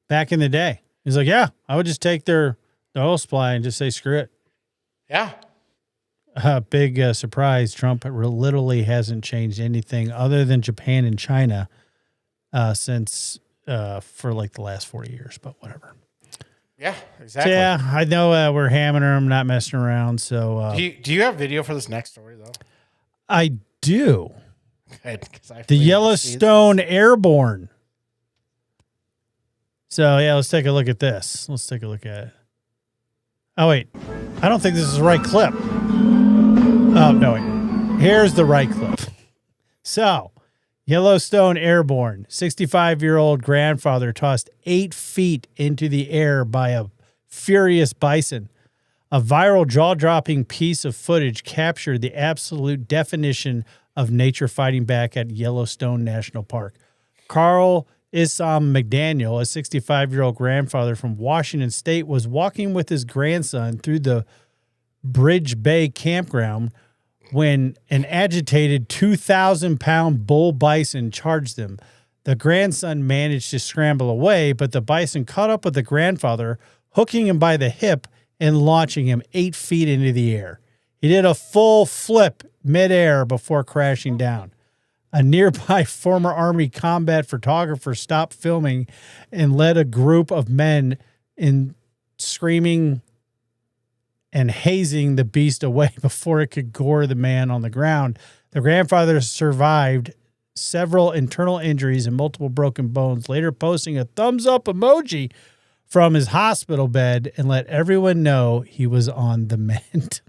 back in the day. He's like, yeah, I would just take their oil supply and just say, screw it. Yeah. Big surprise. Trump literally hasn't changed anything other than Japan and China since for like the last 40 years, but whatever. Yeah, exactly. So, yeah, I know we're hammering them, not messing around. So, do you have video for this next story, though? I do. Good, the Yellowstone Airborne. So, yeah, let's take a look at this. Let's take a look at it. Oh, wait. I don't think this is the right clip. Oh, no, wait. Here's the right clip. So, Yellowstone Airborne. 65-year-old grandfather tossed 8 feet into the air by a furious bison. A viral jaw-dropping piece of footage captured the absolute definition of nature fighting back at Yellowstone National Park. Carl Issam McDaniel, a 65-year-old grandfather from Washington State, was walking with his grandson through the Bridge Bay campground when an agitated 2,000-pound bull bison charged them. The grandson managed to scramble away, but the bison caught up with the grandfather, hooking him by the hip and launching him 8 feet into the air. He did a full flip midair before crashing down. A nearby former Army combat photographer stopped filming and led a group of men in screaming and hazing the beast away before it could gore the man on the ground. The grandfather survived several internal injuries and multiple broken bones, later posting a thumbs up emoji from his hospital bed and let everyone know he was on the mend.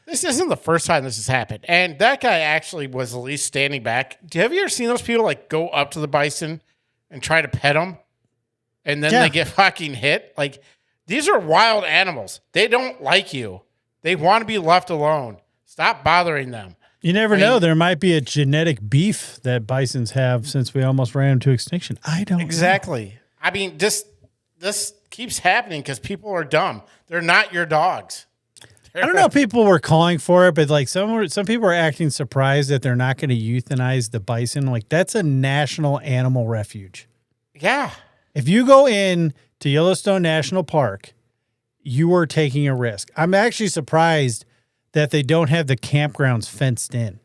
This isn't the first time this has happened. And that guy actually was at least standing back. Have you ever seen those people like go up to the bison and try to pet them? And then they get fucking hit? Like, these are wild animals. They don't like you. They want to be left alone. Stop bothering them. You never know. There might be a genetic beef that bisons have since we almost ran them to extinction. I don't know. Exactly. I mean, this keeps happening because people are dumb. They're not your dogs. I don't know if people were calling for it, but like some people are acting surprised that they're not going to euthanize the bison. Like, that's a national animal refuge. Yeah. If you go in to Yellowstone National Park, you are taking a risk. I'm actually surprised that they don't have the campgrounds fenced in.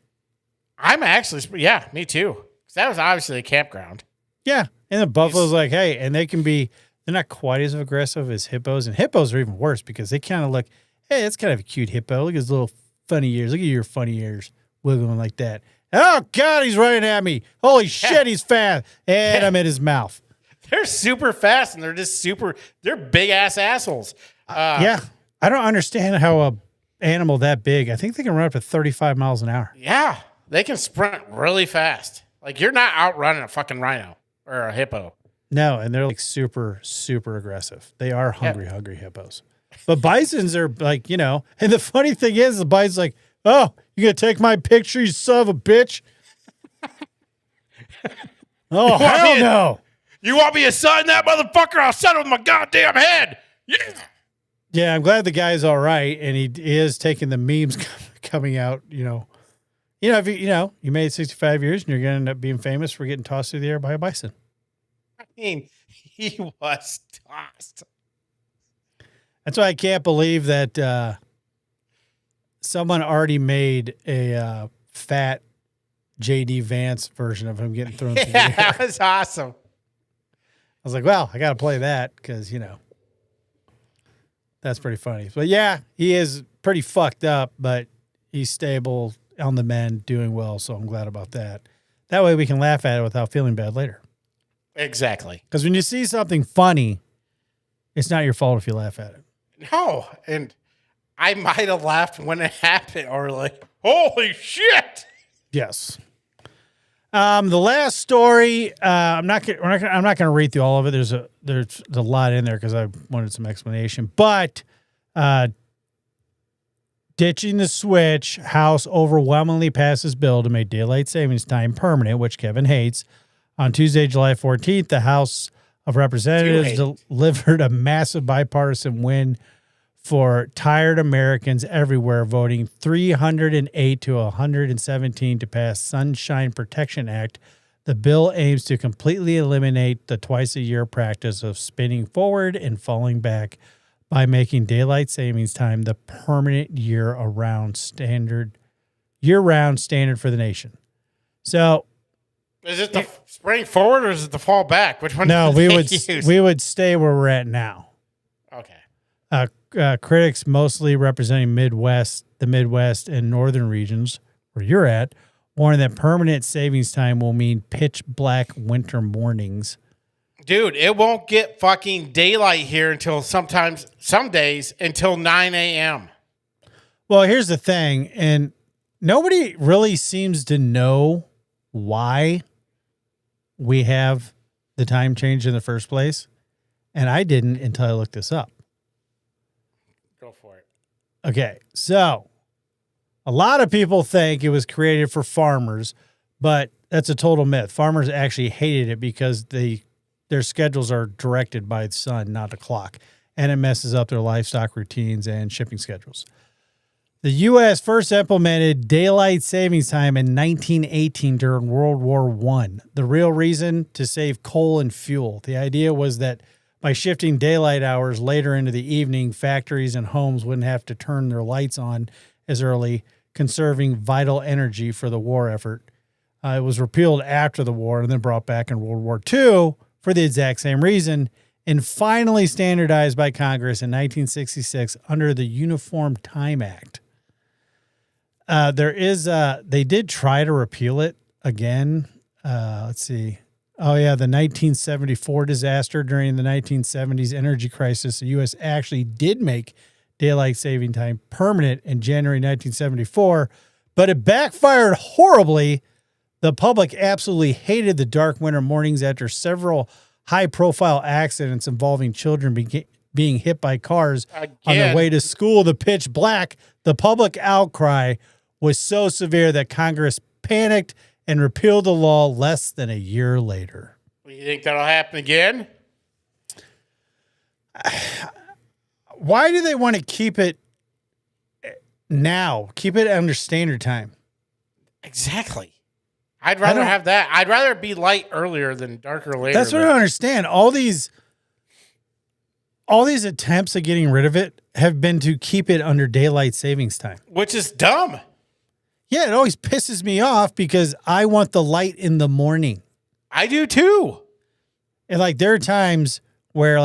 I'm actually, yeah, me too. 'Cause that was obviously a campground. Yeah. And the buffalo's like, hey, and they're not quite as aggressive as hippos. And hippos are even worse because they kind of look, hey, that's kind of a cute hippo. Look at his little funny ears. Look at your funny ears wiggling like that. Oh, God, he's running at me. Holy shit, he's fast. And I'm in his mouth. They're super fast and they're just they're big ass assholes. Yeah. I don't understand how a animal that big, I think they can run up to 35 miles an hour. Yeah. They can sprint really fast. Like you're not outrunning a fucking rhino or a hippo. No, and they're like super, super aggressive. They are hungry hippos. But bisons are like, you know, and the funny thing is the bison's like, oh, you gonna take my picture, you son of a bitch? Oh, hell no. You want me to sign that motherfucker? I'll sign it with my goddamn head. Yeah. Yeah, I'm glad the guy's all right, and he is taking the memes coming out, you know. If you made 65 years and you're going to end up being famous for getting tossed through the air by a bison. I mean, he was tossed. That's why I can't believe that someone already made a fat J.D. Vance version of him getting thrown through the air. That was awesome. I was like, well, I got to play that because, that's pretty funny. But yeah, he is pretty fucked up, but he's stable on the mend, doing well. So I'm glad about that. That way we can laugh at it without feeling bad later. Exactly. Because when you see something funny, it's not your fault if you laugh at it. No. And I might have laughed when it happened or like, holy shit. Yes. The last story, I'm not gonna read through all of it. There's a lot in there because I wanted some explanation. But ditching the switch, House overwhelmingly passes bill to make daylight savings time permanent, which Kevin hates. On Tuesday, July 14th, the House of Representatives delivered a massive bipartisan win for tired Americans everywhere, voting 308 to 117 to pass Sunshine Protection Act. The bill aims to completely eliminate the twice-a-year practice of spinning forward and falling back by making daylight savings time the permanent year-round standard for the nation. So, is it the spring forward or is it the fall back? Which one? No, we would stay where we're at now. Okay. Critics mostly representing the Midwest and northern regions where you're at, warning that permanent savings time will mean pitch black winter mornings. Dude, it won't get fucking daylight here until some days until 9 a.m. Well, here's the thing, and nobody really seems to know why we have the time change in the first place, and I didn't until I looked this up. Go for it. Okay, so a lot of people think it was created for farmers, but that's a total myth. Farmers actually hated it because their schedules are directed by the sun, not the clock, and it messes up their livestock routines and shipping schedules. The U.S. first implemented daylight savings time in 1918 during World War I. The real reason? To save coal and fuel. The idea was that by shifting daylight hours later into the evening, factories and homes wouldn't have to turn their lights on as early, conserving vital energy for the war effort. It was repealed after the war and then brought back in World War II for the exact same reason, and finally standardized by Congress in 1966 under the Uniform Time Act. They did try to repeal it again. Let's see. Oh, yeah, the 1974 disaster during the 1970s energy crisis, the U.S. actually did make daylight saving time permanent in January 1974, but it backfired horribly. The public absolutely hated the dark winter mornings after several high-profile accidents involving children being hit by cars on their way to school. The pitch black, the public outcry was so severe that Congress panicked and repealed the law less than a year later. You think that'll happen again? Why do they want to keep it now? Keep it under standard time. Exactly. I'd rather have that. I'd rather it be light earlier than darker later. That's what I don't understand. All these attempts at getting rid of it have been to keep it under daylight savings time. Which is dumb. Yeah, it always pisses me off because I want the light in the morning. I do too. And like there are times where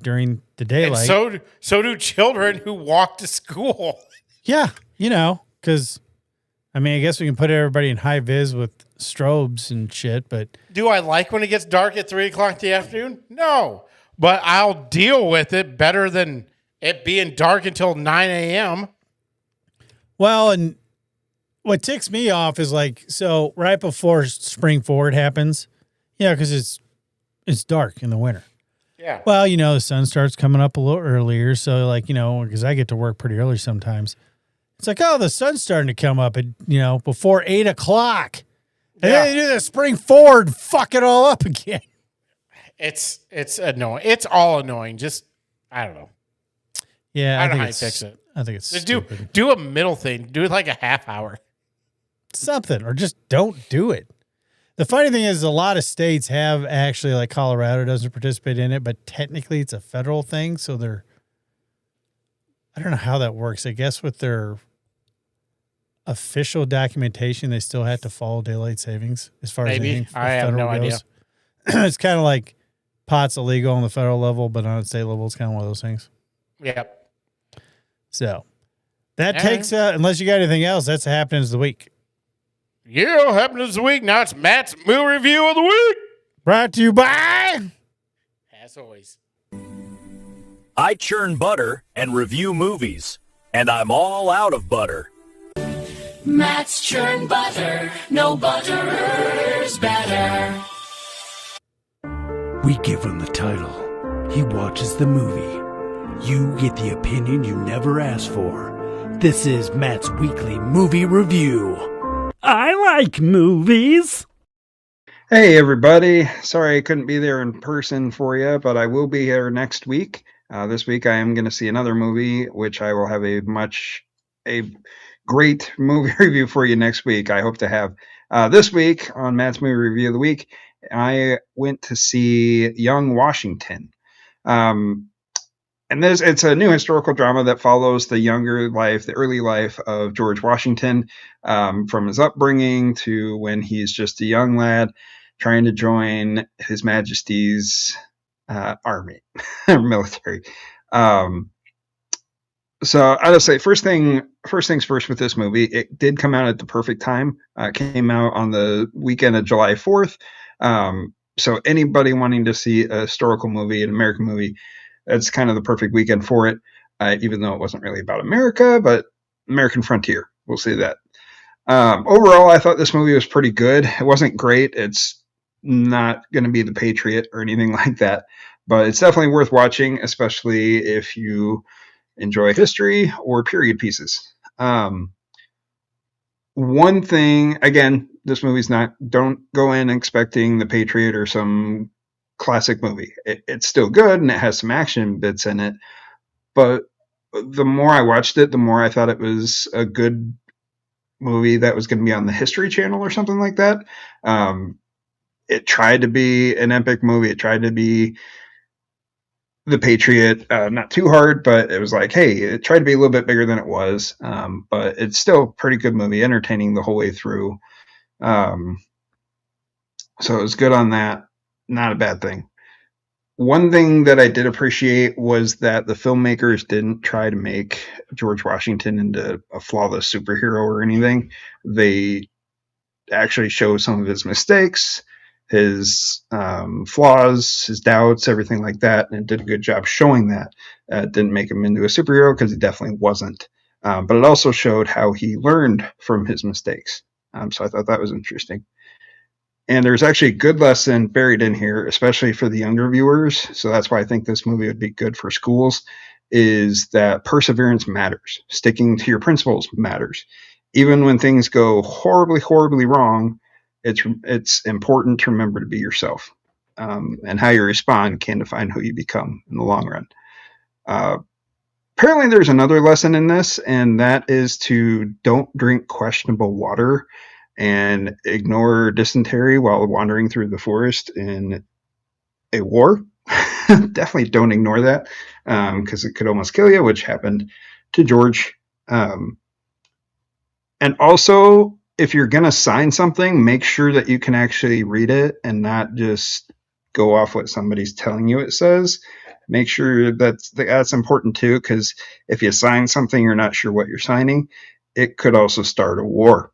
during the daylight. And so do children who walk to school. Yeah, because I mean, I guess we can put everybody in high vis with strobes and shit, but Do I like when it gets dark at 3 o'clock in the afternoon? No. But I'll deal with it better than it being dark until 9 a.m. well, and what ticks me off is like, so right before spring forward happens, because it's dark in the winter. Yeah. Well, the sun starts coming up a little earlier, so like, because I get to work pretty early sometimes. It's like, oh, the sun's starting to come up at, before 8 o'clock. And then they do the spring forward, fuck it all up again. It's annoying. It's all annoying. Just, I don't know. Yeah, I don't know how you fix it. I think it's Just stupid. do a middle thing. Do it like a half hour. Something, or just don't do it. The funny thing is a lot of states have actually, like Colorado doesn't participate in it, but technically it's a federal thing. So I don't know how that works. I guess with their official documentation, they still have to follow daylight savings as far as anything I have no idea. It's kind of like pot's illegal on the federal level, but on a state level, it's kind of one of those things. Yep. So that takes, unless you got anything else, that's Happenens of the week. Yeah, happened this week. Now it's Matt's movie review of the week. Brought to you by... As always. I churn butter and review movies, and I'm all out of butter. Matt's churn butter, no butter's better. We give him the title. He watches the movie. You get the opinion you never asked for. This is Matt's weekly movie review. I like movies. Hey everybody, sorry I couldn't be there in person for you, but I will be here next week. This week I am going to see another movie, which I will have a great movie review for you next week. I hope to have this week on Matt's movie review of the week. I went to see Young Washington. And it's a new historical drama that follows the early life of George Washington, from his upbringing to when he's just a young lad trying to join His Majesty's army or military. So I would say first things first with this movie. It did come out at the perfect time. It came out on the weekend of July 4th. So anybody wanting to see a historical movie, an American movie, it's kind of the perfect weekend for it, even though it wasn't really about America, but American frontier. We'll say that. Overall, I thought this movie was pretty good. It wasn't great. It's not going to be The Patriot or anything like that, but it's definitely worth watching, especially if you enjoy history or period pieces. One thing, again, this movie's don't go in expecting The Patriot or some classic movie. It's still good and it has some action bits in it, but the more I watched it, the more I thought it was a good movie that was going to be on the History Channel or something like that. It tried to be an epic movie. It tried to be The Patriot, not too hard, but it was like, hey, it tried to be a little bit bigger than it was, but it's still a pretty good movie, entertaining the whole way through. So it was good on that. Not a bad thing. One thing that I did appreciate was that the filmmakers didn't try to make George Washington into a flawless superhero or anything. They actually show some of his mistakes, his flaws, his doubts, everything like that, and it did a good job showing that. It didn't make him into a superhero because he definitely wasn't. But it also showed how he learned from his mistakes. So I thought that was interesting. And there's actually a good lesson buried in here, especially for the younger viewers. So that's why I think this movie would be good for schools, is that perseverance matters. Sticking to your principles matters. Even when things go horribly, horribly wrong, it's important to remember to be yourself. And how you respond can define who you become in the long run. Apparently there's another lesson in this, and that is to don't drink questionable water and ignore dysentery while wandering through the forest in a war. Definitely don't ignore that, because it could almost kill you, which happened to George. And also, if you're going to sign something, make sure that you can actually read it and not just go off what somebody's telling you it says. Make sure that's important too, because if you sign something you're not sure what you're signing, it could also start a war.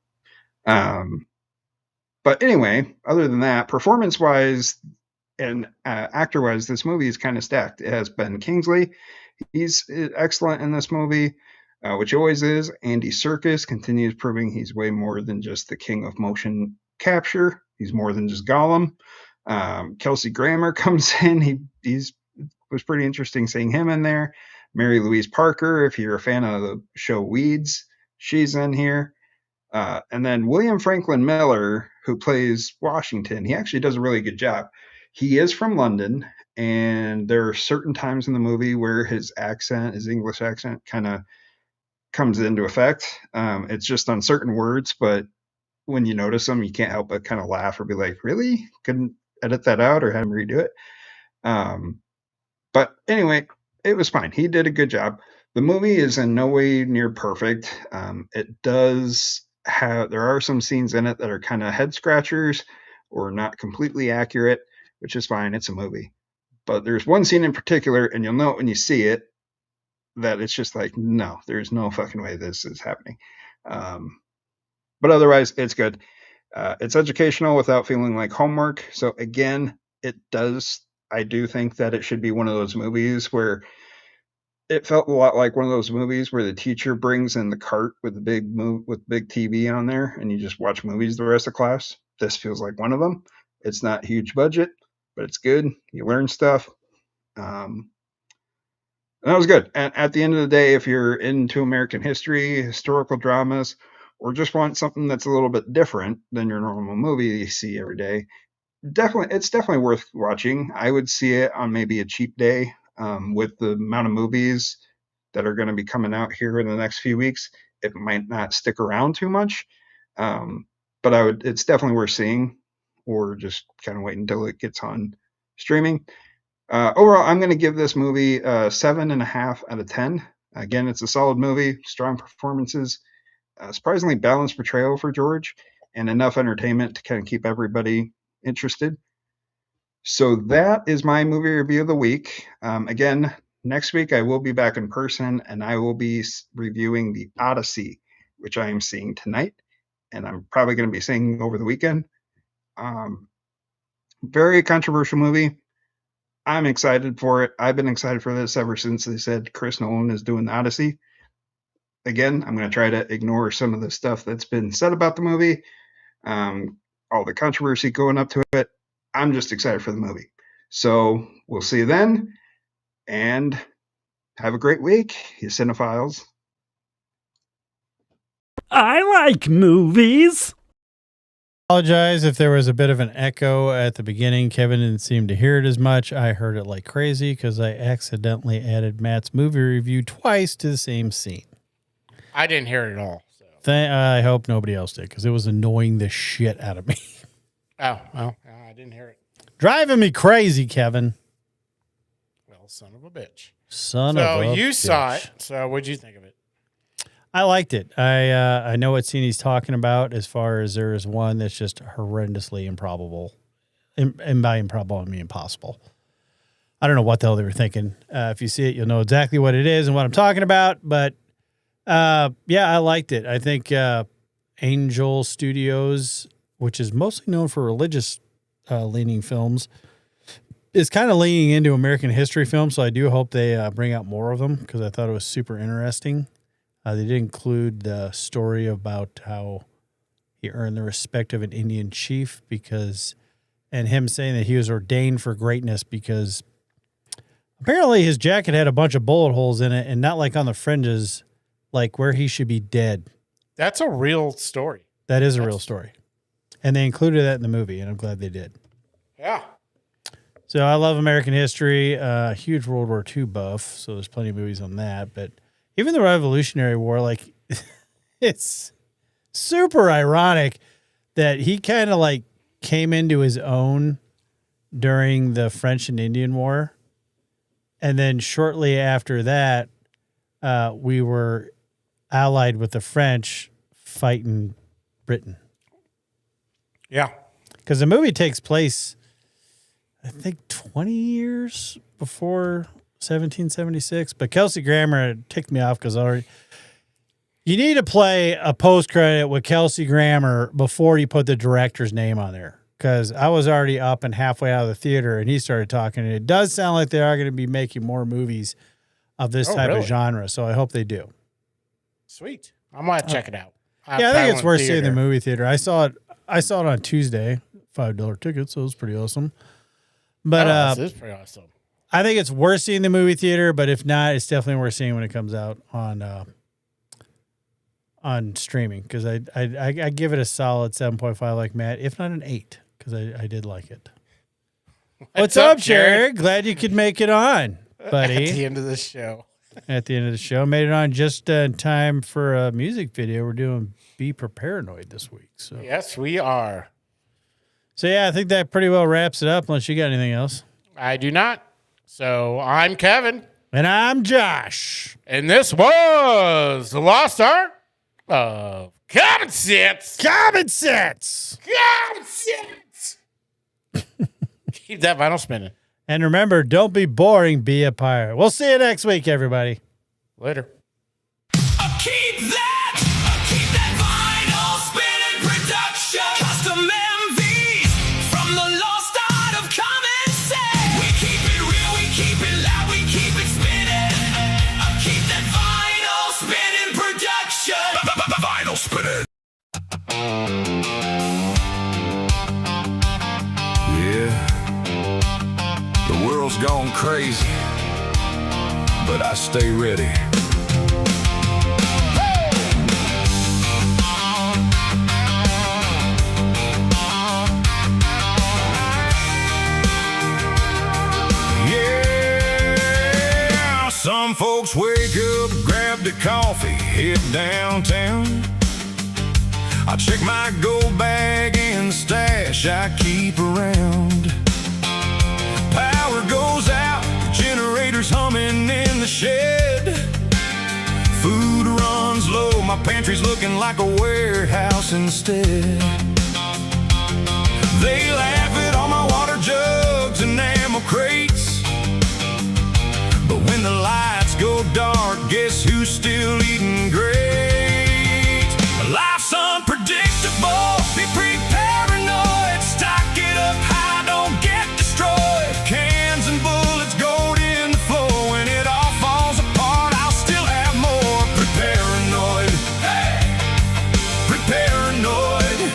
But anyway, other than that, performance-wise and actor-wise, this movie is kind of stacked. It has Ben Kingsley. He's excellent in this movie, which he always is. Andy Serkis continues proving he's way more than just the king of motion capture. He's more than just Gollum. Kelsey Grammer comes in. He's was pretty interesting seeing him in there. Mary Louise Parker, if you're a fan of the show Weeds, she's in here. And then William Franklin Miller, who plays Washington, he actually does a really good job. He is from London, and there are certain times in the movie where his accent, his English accent, kind of comes into effect. It's just on certain words, but when you notice them, you can't help but kind of laugh or be like, really? Couldn't edit that out or have him redo it? But anyway, it was fine. He did a good job. The movie is in no way near perfect. It does have, there are some scenes in it that are kind of head scratchers or not completely accurate, which is fine. It's a movie. But there's one scene in particular, and you'll know it when you see it, that it's just like, no, there's no fucking way this is happening. But otherwise, it's good. It's educational without feeling like homework. So again, I do think that it should be one of those movies where it felt a lot like one of those movies where the teacher brings in the cart with the big TV on there, and you just watch movies the rest of class. This feels like one of them. It's not huge budget, but it's good. You learn stuff. And that was good. And at the end of the day, if you're into American history, historical dramas, or just want something that's a little bit different than your normal movie you see every day, it's definitely worth watching. I would see it on maybe a cheap day. With the amount of movies that are going to be coming out here in the next few weeks, it might not stick around too much. But it's definitely worth seeing, or just kind of wait until it gets on streaming. Overall, I'm going to give this movie 7.5 out of 10. Again, it's a solid movie, strong performances, surprisingly balanced portrayal for George, and enough entertainment to kind of keep everybody interested. So that is my movie review of the week. Again, next week I will be back in person, and I will be reviewing The Odyssey, which I am seeing tonight, and I'm probably going to be seeing over the weekend. Very controversial movie. I'm excited for it. I've been excited for this ever since they said Chris Nolan is doing The Odyssey. Again, I'm going to try to ignore some of the stuff that's been said about the movie, all the controversy going up to it. I'm just excited for the movie. So we'll see you then, and have a great week, you cinephiles. I like movies. Apologize if there was a bit of an echo at the beginning. Kevin didn't seem to hear it as much. I heard it like crazy because I accidentally added Matt's movie review twice to the same scene. I didn't hear it at all. So. I hope nobody else did, because it was annoying the shit out of me. Oh, well, I didn't hear it. Driving me crazy, Kevin. Well, son of a bitch. Son of a bitch. So you saw it. So what'd you think of it? I liked it. I know what scene he's talking about, as far as there is one that's just horrendously improbable. And by improbable, I mean impossible. I don't know what the hell they were thinking. If you see it, you'll know exactly what it is and what I'm talking about. But yeah, I liked it. I think Angel Studios, which is mostly known for religious leaning films, is kind of leaning into American history films. So I do hope they bring out more of them, because I thought it was super interesting. They did include the story about how he earned the respect of an Indian chief, and him saying that he was ordained for greatness because apparently his jacket had a bunch of bullet holes in it, and not like on the fringes, like where he should be dead. That's a real story. That is a real story. And they included that in the movie, and I'm glad they did. Yeah. So I love American history, huge World War II buff, so there's plenty of movies on that. But even the Revolutionary War, like, it's super ironic that he kind of like came into his own during the French and Indian War. And then shortly after that, we were allied with the French fighting Britain. Yeah. Because the movie takes place, I think, 20 years before 1776. But Kelsey Grammer ticked me off because You need to play a post credit with Kelsey Grammer before you put the director's name on there. Because I was already up and halfway out of the theater, and he started talking. And it does sound like they are going to be making more movies of this type of genre. So I hope they do. Sweet. I'm gonna check it out. Yeah, I think it's worth seeing in the movie theater. I saw it on Tuesday, $5 tickets, so it was pretty awesome. But this is pretty awesome. I think it's worth seeing in the movie theater, but if not, it's definitely worth seeing when it comes out on streaming, because I give it a solid 7.5 like Matt, if not an 8, because I did like it. What's up, Jared? Glad you could make it on, buddy. At the end of the show. At the end of the show. Made it on just in time for a music video. We're doing Be Paranoid this week. So Yes, we are. So yeah, I think that pretty well wraps it up, unless you got anything else. I do not. So I'm Kevin. And I'm Josh. And this was the Lost Art of Common Sense. Common Sense. Common Sense. Keep that vinyl spinning. And remember, don't be boring, be a pirate. We'll see you next week, everybody. Later. Keep that vinyl spinning production. Custom MVs from the lost art of common sense. We keep it real, we keep it loud, we keep it spinning. Keep that vinyl spinning production. Vinyl spinning. Yeah. The world's gone crazy, but I stay ready. Yeah, some folks wake up, grab the coffee, head downtown. I check my gold bag and the stash I keep around. Power goes out, generators humming in the shed. Food runs low, my pantry's looking like a warehouse instead. They laugh at all my water jugs and ammo crates. But when the lights go dark, guess who's still eating great? Life's unpredictable, be pre-paranoid. Stock it up high, don't get destroyed. Cans and bullets going in the floor. When it all falls apart, I'll still have more. Pre-paranoid, hey, pre-paranoid.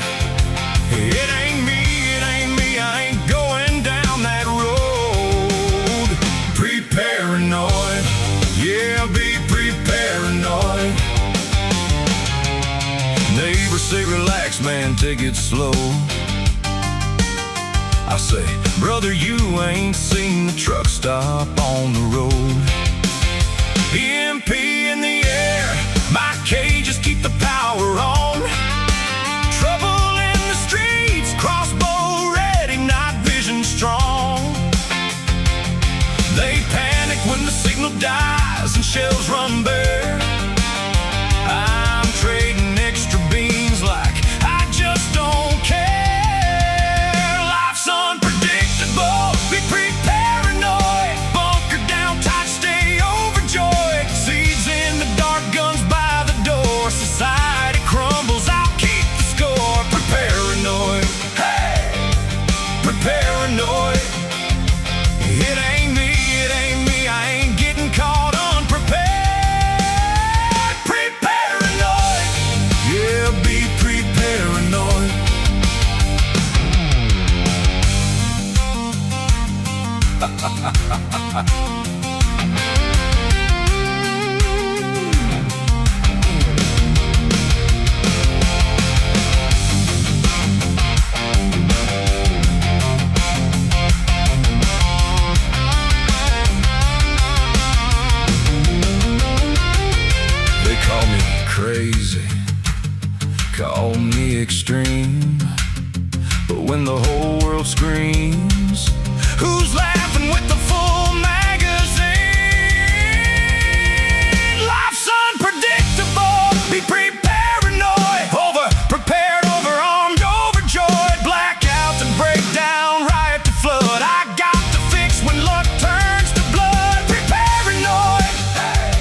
It ain't me, I ain't going down that road. Pre-paranoid, yeah, be pre-paranoid. Neighbors say relax, man, take it slow. I say, brother, you ain't seen the truck stop on the road. EMP in the air, my cages keep the power on. Trouble in the streets, crossbow ready, night vision strong. They panic when the signal dies and shells run bare. I'm trading extra beans like I just don't care. Life's unpredictable, be pre-paranoid. Bunker down tight, stay overjoyed. Seeds in the dark, guns by the door. Society crumbles, I'll keep the score. Pre-paranoid, hey, pre-paranoid. It ain't me, I ain't getting caught unprepared. Pre-paranoid, yeah, be pre-paranoid. They call me crazy, call me extreme. But when the whole world screams, who's laughing with the full magazine? Life's unpredictable, be pre-paranoid. Over-prepared, over-armed, overjoyed. Blackout to break down, riot to flood. I got to fix when luck turns to blood. Pre-paranoid, hey,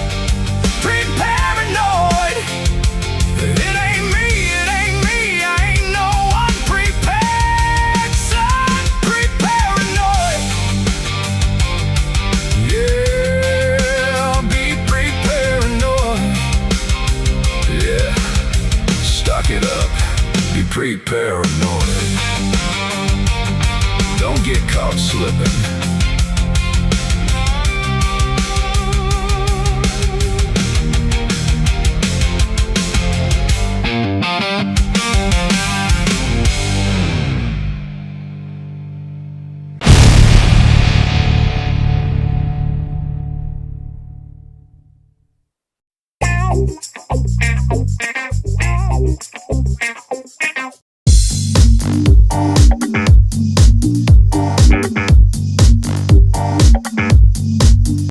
pre-paranoid. Be paranoid. Don't get caught slipping.